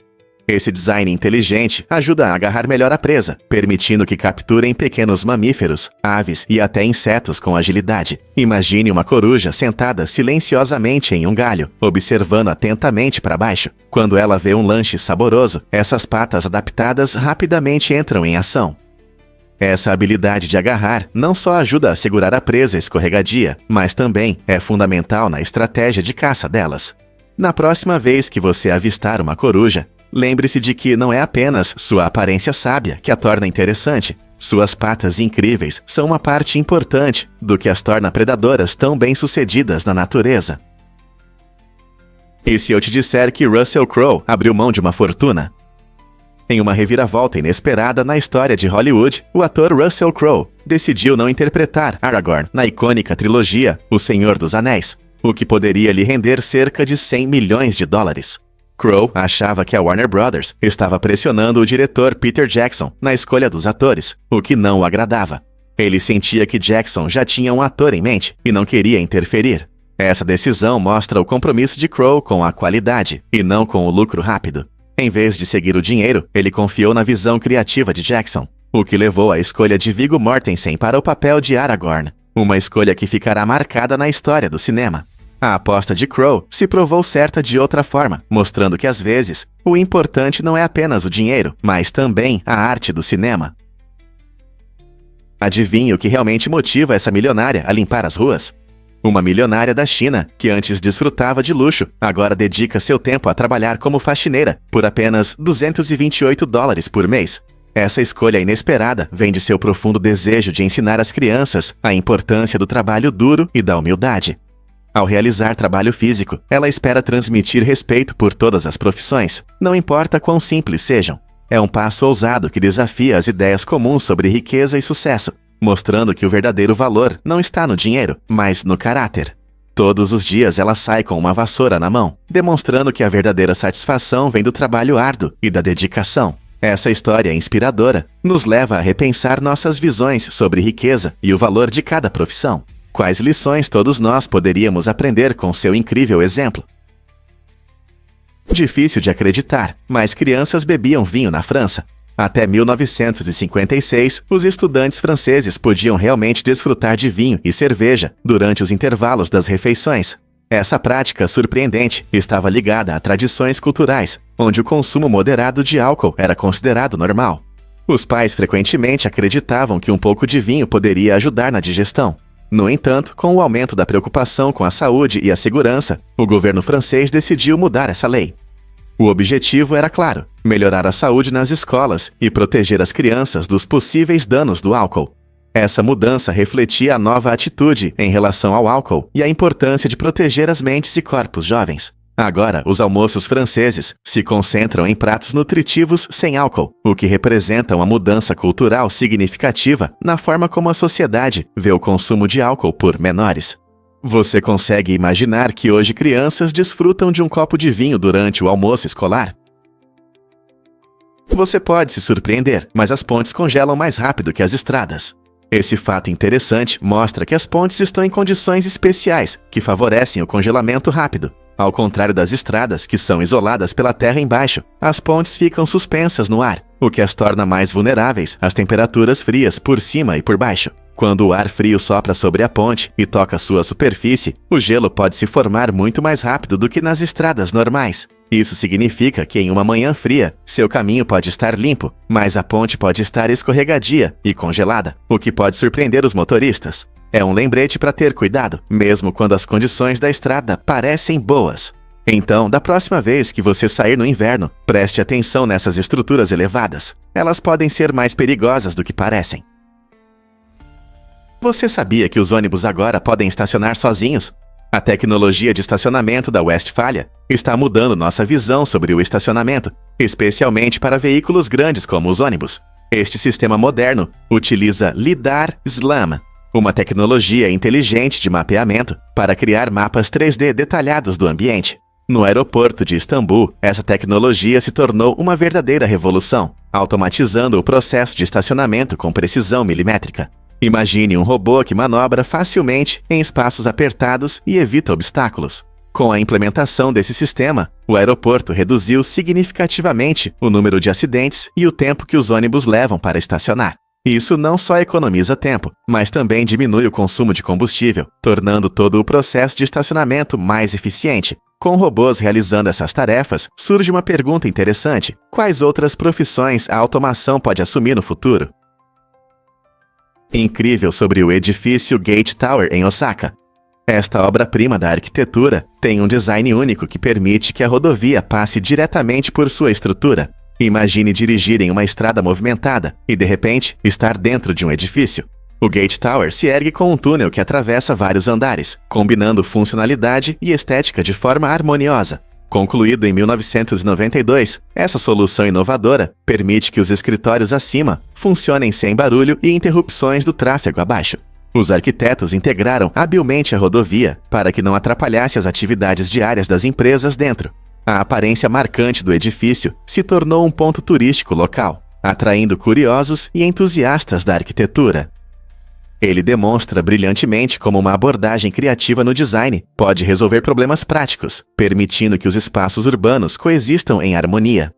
Esse design inteligente ajuda a agarrar melhor a presa, permitindo que capturem pequenos mamíferos, aves e até insetos com agilidade. Imagine uma coruja sentada silenciosamente em um galho, observando atentamente para baixo. Quando ela vê um lanche saboroso, essas patas adaptadas rapidamente entram em ação. Essa habilidade de agarrar não só ajuda a segurar a presa escorregadia, mas também é fundamental na estratégia de caça delas. Na próxima vez que você avistar uma coruja, lembre-se de que não é apenas sua aparência sábia que a torna interessante. Suas patas incríveis são uma parte importante do que as torna predadoras tão bem-sucedidas na natureza. E se eu te disser que Russell Crowe abriu mão de uma fortuna? Em uma reviravolta inesperada na história de Hollywood, o ator Russell Crowe decidiu não interpretar Aragorn na icônica trilogia O Senhor dos Anéis, o que poderia lhe render cerca de 100 milhões de dólares. Crowe achava que a Warner Brothers estava pressionando o diretor Peter Jackson na escolha dos atores, o que não o agradava. Ele sentia que Jackson já tinha um ator em mente e não queria interferir. Essa decisão mostra o compromisso de Crowe com a qualidade e não com o lucro rápido. Em vez de seguir o dinheiro, ele confiou na visão criativa de Jackson, o que levou à escolha de Viggo Mortensen para o papel de Aragorn, uma escolha que ficará marcada na história do cinema. A aposta de Crowe se provou certa de outra forma, mostrando que às vezes o importante não é apenas o dinheiro, mas também a arte do cinema. Adivinhe o que realmente motiva essa milionária a limpar as ruas? Uma milionária da China, que antes desfrutava de luxo, agora dedica seu tempo a trabalhar como faxineira por apenas $228 por mês. Essa escolha inesperada vem de seu profundo desejo de ensinar às crianças a importância do trabalho duro e da humildade. Ao realizar trabalho físico, ela espera transmitir respeito por todas as profissões, não importa quão simples sejam. É um passo ousado que desafia as ideias comuns sobre riqueza e sucesso, mostrando que o verdadeiro valor não está no dinheiro, mas no caráter. Todos os dias ela sai com uma vassoura na mão, demonstrando que a verdadeira satisfação vem do trabalho árduo e da dedicação. Essa história inspiradora nos leva a repensar nossas visões sobre riqueza e o valor de cada profissão. Quais lições todos nós poderíamos aprender com seu incrível exemplo? Difícil de acreditar, mas crianças bebiam vinho na França. Até 1956, os estudantes franceses podiam realmente desfrutar de vinho e cerveja durante os intervalos das refeições. Essa prática surpreendente estava ligada a tradições culturais, onde o consumo moderado de álcool era considerado normal. Os pais frequentemente acreditavam que um pouco de vinho poderia ajudar na digestão. No entanto, com o aumento da preocupação com a saúde e a segurança, o governo francês decidiu mudar essa lei. O objetivo era claro: melhorar a saúde nas escolas e proteger as crianças dos possíveis danos do álcool. Essa mudança refletia a nova atitude em relação ao álcool e a importância de proteger as mentes e corpos jovens. Agora, os almoços franceses se concentram em pratos nutritivos sem álcool, o que representa uma mudança cultural significativa na forma como a sociedade vê o consumo de álcool por menores. Você consegue imaginar que hoje crianças desfrutam de um copo de vinho durante o almoço escolar? Você pode se surpreender, mas as pontes congelam mais rápido que as estradas. Esse fato interessante mostra que as pontes estão em condições especiais que favorecem o congelamento rápido. Ao contrário das estradas, que são isoladas pela terra embaixo, as pontes ficam suspensas no ar, o que as torna mais vulneráveis às temperaturas frias por cima e por baixo. Quando o ar frio sopra sobre a ponte e toca sua superfície, o gelo pode se formar muito mais rápido do que nas estradas normais. Isso significa que em uma manhã fria, seu caminho pode estar limpo, mas a ponte pode estar escorregadia e congelada, o que pode surpreender os motoristas. É um lembrete para ter cuidado, mesmo quando as condições da estrada parecem boas. Então, da próxima vez que você sair no inverno, preste atenção nessas estruturas elevadas. Elas podem ser mais perigosas do que parecem. Você sabia que os ônibus agora podem estacionar sozinhos? A tecnologia de estacionamento da Westfalia está mudando nossa visão sobre o estacionamento, especialmente para veículos grandes como os ônibus. Este sistema moderno utiliza LiDAR SLAM, uma tecnologia inteligente de mapeamento para criar mapas 3D detalhados do ambiente. No aeroporto de Istambul, essa tecnologia se tornou uma verdadeira revolução, automatizando o processo de estacionamento com precisão milimétrica. Imagine um robô que manobra facilmente em espaços apertados e evita obstáculos. Com a implementação desse sistema, o aeroporto reduziu significativamente o número de acidentes e o tempo que os ônibus levam para estacionar. Isso não só economiza tempo, mas também diminui o consumo de combustível, tornando todo o processo de estacionamento mais eficiente. Com robôs realizando essas tarefas, surge uma pergunta interessante: quais outras profissões a automação pode assumir no futuro? Incrível sobre o edifício Gate Tower em Osaka. Esta obra-prima da arquitetura tem um design único que permite que a rodovia passe diretamente por sua estrutura. Imagine dirigir em uma estrada movimentada e, de repente, estar dentro de um edifício. O Gate Tower se ergue com um túnel que atravessa vários andares, combinando funcionalidade e estética de forma harmoniosa. Concluído em 1992, essa solução inovadora permite que os escritórios acima funcionem sem barulho e interrupções do tráfego abaixo. Os arquitetos integraram habilmente a rodovia para que não atrapalhasse as atividades diárias das empresas dentro. A aparência marcante do edifício se tornou um ponto turístico local, atraindo curiosos e entusiastas da arquitetura. Ele demonstra brilhantemente como uma abordagem criativa no design pode resolver problemas práticos, permitindo que os espaços urbanos coexistam em harmonia.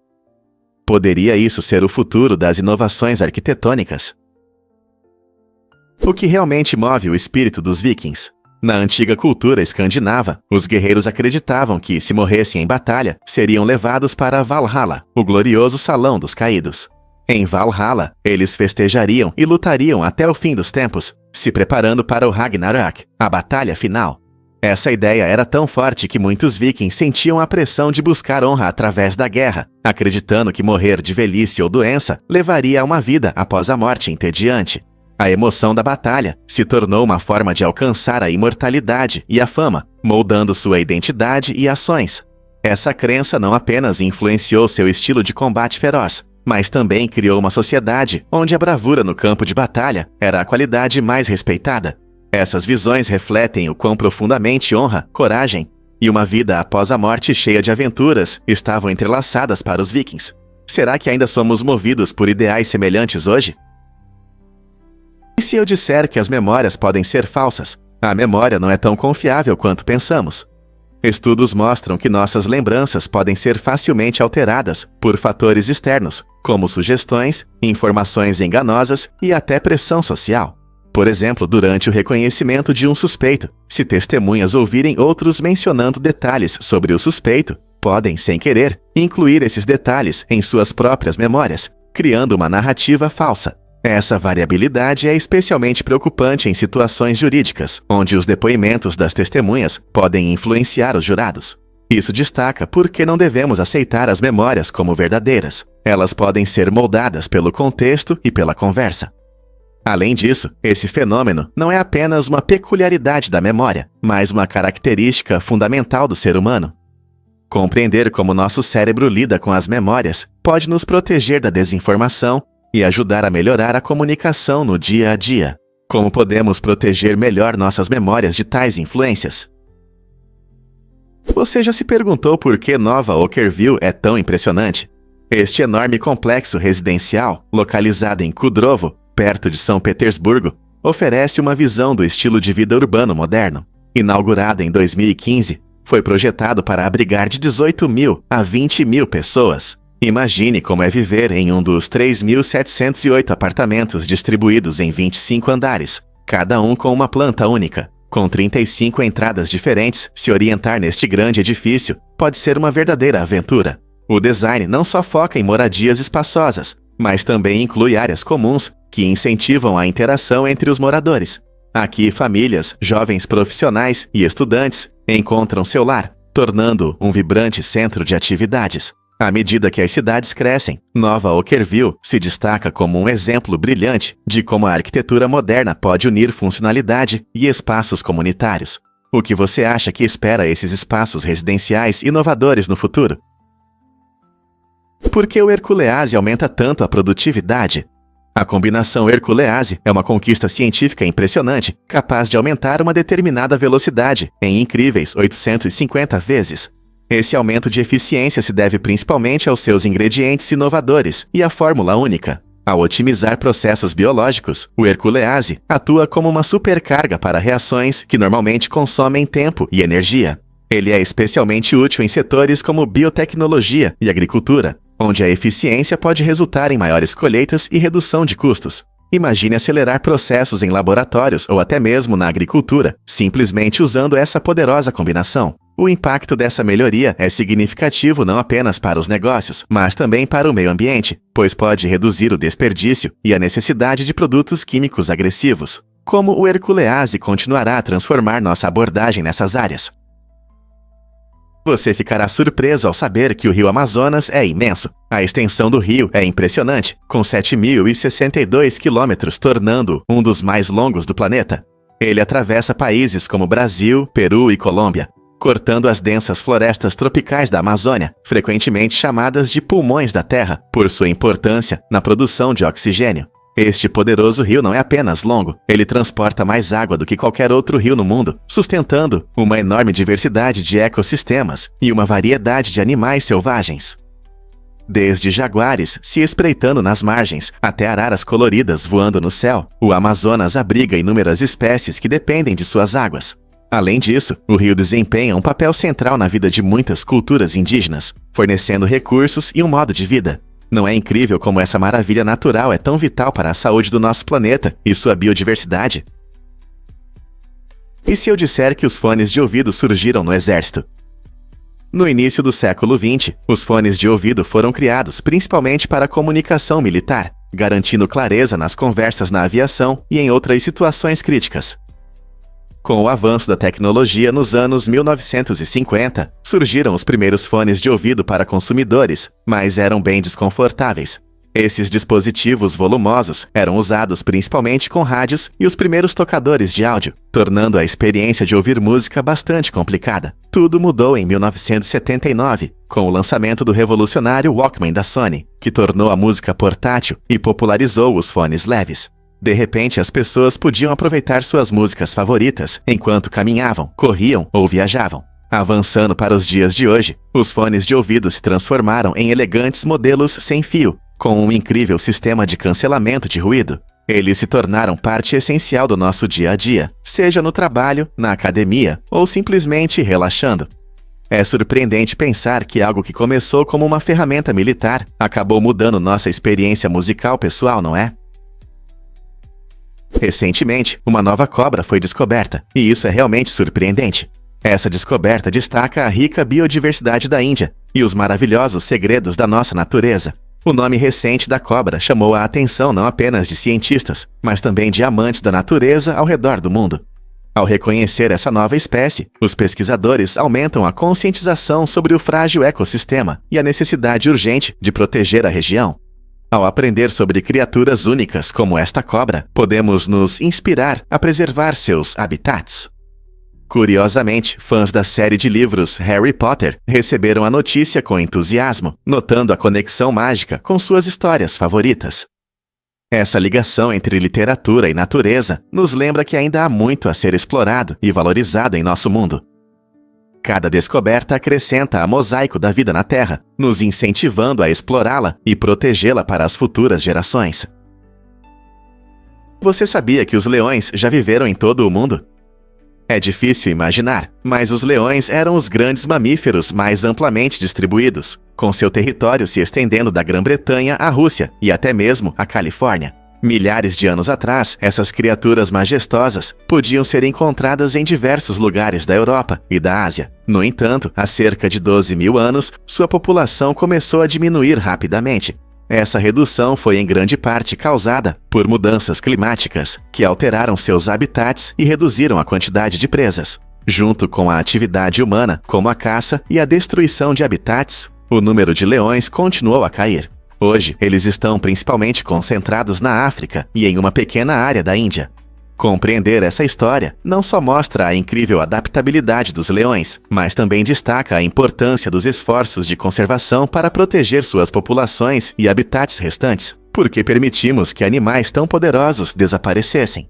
Poderia isso ser o futuro das inovações arquitetônicas? O que realmente move o espírito dos vikings? Na antiga cultura escandinava, os guerreiros acreditavam que, se morressem em batalha, seriam levados para Valhalla, o glorioso salão dos caídos. Em Valhalla, eles festejariam e lutariam até o fim dos tempos, se preparando para o Ragnarök, a batalha final. Essa ideia era tão forte que muitos vikings sentiam a pressão de buscar honra através da guerra, acreditando que morrer de velhice ou doença levaria a uma vida após a morte entediante. A emoção da batalha se tornou uma forma de alcançar a imortalidade e a fama, moldando sua identidade e ações. Essa crença não apenas influenciou seu estilo de combate feroz, mas também criou uma sociedade onde a bravura no campo de batalha era a qualidade mais respeitada. Essas visões refletem o quão profundamente honra, coragem e uma vida após a morte cheia de aventuras estavam entrelaçadas para os vikings. Será que ainda somos movidos por ideais semelhantes hoje? E se eu disser que as memórias podem ser falsas? A memória não é tão confiável quanto pensamos. Estudos mostram que nossas lembranças podem ser facilmente alteradas por fatores externos, como sugestões, informações enganosas e até pressão social. Por exemplo, durante o reconhecimento de um suspeito, se testemunhas ouvirem outros mencionando detalhes sobre o suspeito, podem, sem querer, incluir esses detalhes em suas próprias memórias, criando uma narrativa falsa. Essa variabilidade é especialmente preocupante em situações jurídicas, onde os depoimentos das testemunhas podem influenciar os jurados. Isso destaca por que não devemos aceitar as memórias como verdadeiras. Elas podem ser moldadas pelo contexto e pela conversa. Além disso, esse fenômeno não é apenas uma peculiaridade da memória, mas uma característica fundamental do ser humano. Compreender como nosso cérebro lida com as memórias pode nos proteger da desinformação e ajudar a melhorar a comunicação no dia a dia. Como podemos proteger melhor nossas memórias de tais influências? Você já se perguntou por que Nova Okkervil é tão impressionante? Este enorme complexo residencial, localizado em Kudrovo, perto de São Petersburgo, oferece uma visão do estilo de vida urbano moderno. Inaugurado em 2015, foi projetado para abrigar de 18.000 a 20.000 pessoas. Imagine como é viver em um dos 3.708 apartamentos distribuídos em 25 andares, cada um com uma planta única. Com 35 entradas diferentes, se orientar neste grande edifício pode ser uma verdadeira aventura. O design não só foca em moradias espaçosas, mas também inclui áreas comuns que incentivam a interação entre os moradores. Aqui, famílias, jovens profissionais e estudantes encontram seu lar, tornando um vibrante centro de atividades. À medida que as cidades crescem, Nova Okkervil se destaca como um exemplo brilhante de como a arquitetura moderna pode unir funcionalidade e espaços comunitários. O que você acha que espera esses espaços residenciais inovadores no futuro? Por que o Herculease aumenta tanto a produtividade? A combinação Herculease é uma conquista científica impressionante, capaz de aumentar uma determinada velocidade em incríveis 850 vezes. Esse aumento de eficiência se deve principalmente aos seus ingredientes inovadores e à fórmula única. Ao otimizar processos biológicos, o Herculease atua como uma supercarga para reações que normalmente consomem tempo e energia. Ele é especialmente útil em setores como biotecnologia e agricultura, onde a eficiência pode resultar em maiores colheitas e redução de custos. Imagine acelerar processos em laboratórios ou até mesmo na agricultura, simplesmente usando essa poderosa combinação. O impacto dessa melhoria é significativo não apenas para os negócios, mas também para o meio ambiente, pois pode reduzir o desperdício e a necessidade de produtos químicos agressivos. Como o Herculease continuará a transformar nossa abordagem nessas áreas? Você ficará surpreso ao saber que o rio Amazonas é imenso. A extensão do rio é impressionante, com 7.062 quilômetros, tornando-o um dos mais longos do planeta. Ele atravessa países como Brasil, Peru e Colômbia, cortando as densas florestas tropicais da Amazônia, frequentemente chamadas de pulmões da Terra, por sua importância na produção de oxigênio. Este poderoso rio não é apenas longo, ele transporta mais água do que qualquer outro rio no mundo, sustentando uma enorme diversidade de ecossistemas e uma variedade de animais selvagens. Desde jaguares se espreitando nas margens até araras coloridas voando no céu, o Amazonas abriga inúmeras espécies que dependem de suas águas. Além disso, o rio desempenha um papel central na vida de muitas culturas indígenas, fornecendo recursos e um modo de vida. Não é incrível como essa maravilha natural é tão vital para a saúde do nosso planeta e sua biodiversidade? E se eu disser que os fones de ouvido surgiram no exército? No início do século XX, os fones de ouvido foram criados principalmente para a comunicação militar, garantindo clareza nas conversas na aviação e em outras situações críticas. Com o avanço da tecnologia nos anos 1950, surgiram os primeiros fones de ouvido para consumidores, mas eram bem desconfortáveis. Esses dispositivos volumosos eram usados principalmente com rádios e os primeiros tocadores de áudio, tornando a experiência de ouvir música bastante complicada. Tudo mudou em 1979, com o lançamento do revolucionário Walkman da Sony, que tornou a música portátil e popularizou os fones leves. De repente, as pessoas podiam aproveitar suas músicas favoritas enquanto caminhavam, corriam ou viajavam. Avançando para os dias de hoje, os fones de ouvido se transformaram em elegantes modelos sem fio, com um incrível sistema de cancelamento de ruído. Eles se tornaram parte essencial do nosso dia a dia, seja no trabalho, na academia ou simplesmente relaxando. É surpreendente pensar que algo que começou como uma ferramenta militar acabou mudando nossa experiência musical pessoal, não é? Recentemente, uma nova cobra foi descoberta, e isso é realmente surpreendente. Essa descoberta destaca a rica biodiversidade da Índia e os maravilhosos segredos da nossa natureza. O nome recente da cobra chamou a atenção não apenas de cientistas, mas também de amantes da natureza ao redor do mundo. Ao reconhecer essa nova espécie, os pesquisadores aumentam a conscientização sobre o frágil ecossistema e a necessidade urgente de proteger a região. Ao aprender sobre criaturas únicas como esta cobra, podemos nos inspirar a preservar seus habitats. Curiosamente, fãs da série de livros Harry Potter receberam a notícia com entusiasmo, notando a conexão mágica com suas histórias favoritas. Essa ligação entre literatura e natureza nos lembra que ainda há muito a ser explorado e valorizado em nosso mundo. Cada descoberta acrescenta a mosaico da vida na Terra, nos incentivando a explorá-la e protegê-la para as futuras gerações. Você sabia que os leões já viveram em todo o mundo? É difícil imaginar, mas os leões eram os grandes mamíferos mais amplamente distribuídos, com seu território se estendendo da Grã-Bretanha à Rússia e até mesmo à Califórnia. Milhares de anos atrás, essas criaturas majestosas podiam ser encontradas em diversos lugares da Europa e da Ásia. No entanto, há cerca de 12 mil anos, sua população começou a diminuir rapidamente. Essa redução foi em grande parte causada por mudanças climáticas, que alteraram seus habitats e reduziram a quantidade de presas. Junto com a atividade humana, como a caça e a destruição de habitats, o número de leões continuou a cair. Hoje, eles estão principalmente concentrados na África e em uma pequena área da Índia. Compreender essa história não só mostra a incrível adaptabilidade dos leões, mas também destaca a importância dos esforços de conservação para proteger suas populações e habitats restantes, porque permitimos que animais tão poderosos desaparecessem.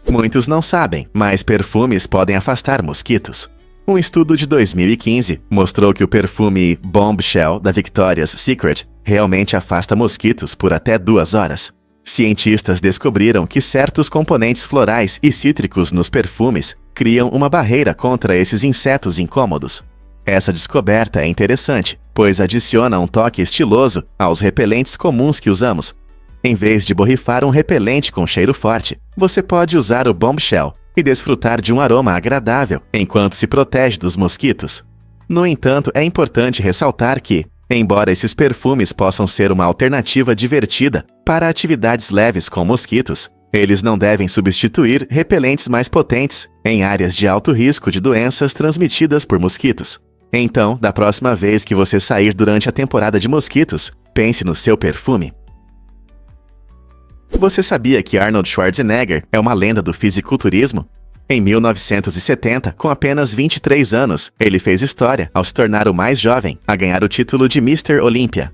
Muitos não sabem, mas perfumes podem afastar mosquitos. Um estudo de 2015 mostrou que o perfume Bombshell da Victoria's Secret realmente afasta mosquitos por até 2 horas. Cientistas descobriram que certos componentes florais e cítricos nos perfumes criam uma barreira contra esses insetos incômodos. Essa descoberta é interessante, pois adiciona um toque estiloso aos repelentes comuns que usamos. Em vez de borrifar um repelente com cheiro forte, você pode usar o Bombshell e desfrutar de um aroma agradável enquanto se protege dos mosquitos. No entanto, é importante ressaltar que, embora esses perfumes possam ser uma alternativa divertida para atividades leves com mosquitos, eles não devem substituir repelentes mais potentes em áreas de alto risco de doenças transmitidas por mosquitos. Então, da próxima vez que você sair durante a temporada de mosquitos, pense no seu perfume. Você sabia que Arnold Schwarzenegger é uma lenda do fisiculturismo? Em 1970, com apenas 23 anos, ele fez história ao se tornar o mais jovem a ganhar o título de Mr. Olympia.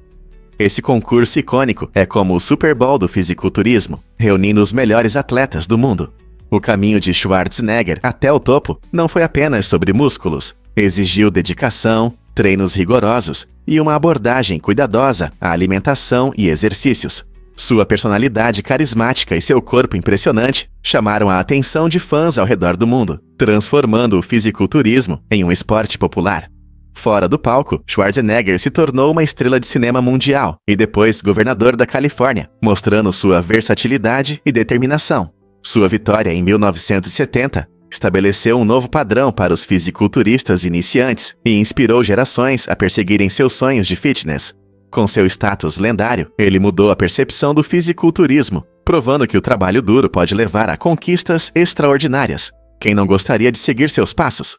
Esse concurso icônico é como o Super Bowl do fisiculturismo, reunindo os melhores atletas do mundo. O caminho de Schwarzenegger até o topo não foi apenas sobre músculos, exigiu dedicação, treinos rigorosos e uma abordagem cuidadosa à alimentação e exercícios. Sua personalidade carismática e seu corpo impressionante chamaram a atenção de fãs ao redor do mundo, transformando o fisiculturismo em um esporte popular. Fora do palco, Schwarzenegger se tornou uma estrela de cinema mundial e depois governador da Califórnia, mostrando sua versatilidade e determinação. Sua vitória em 1970 estabeleceu um novo padrão para os fisiculturistas iniciantes e inspirou gerações a perseguirem seus sonhos de fitness. Com seu status lendário, ele mudou a percepção do fisiculturismo, provando que o trabalho duro pode levar a conquistas extraordinárias. Quem não gostaria de seguir seus passos?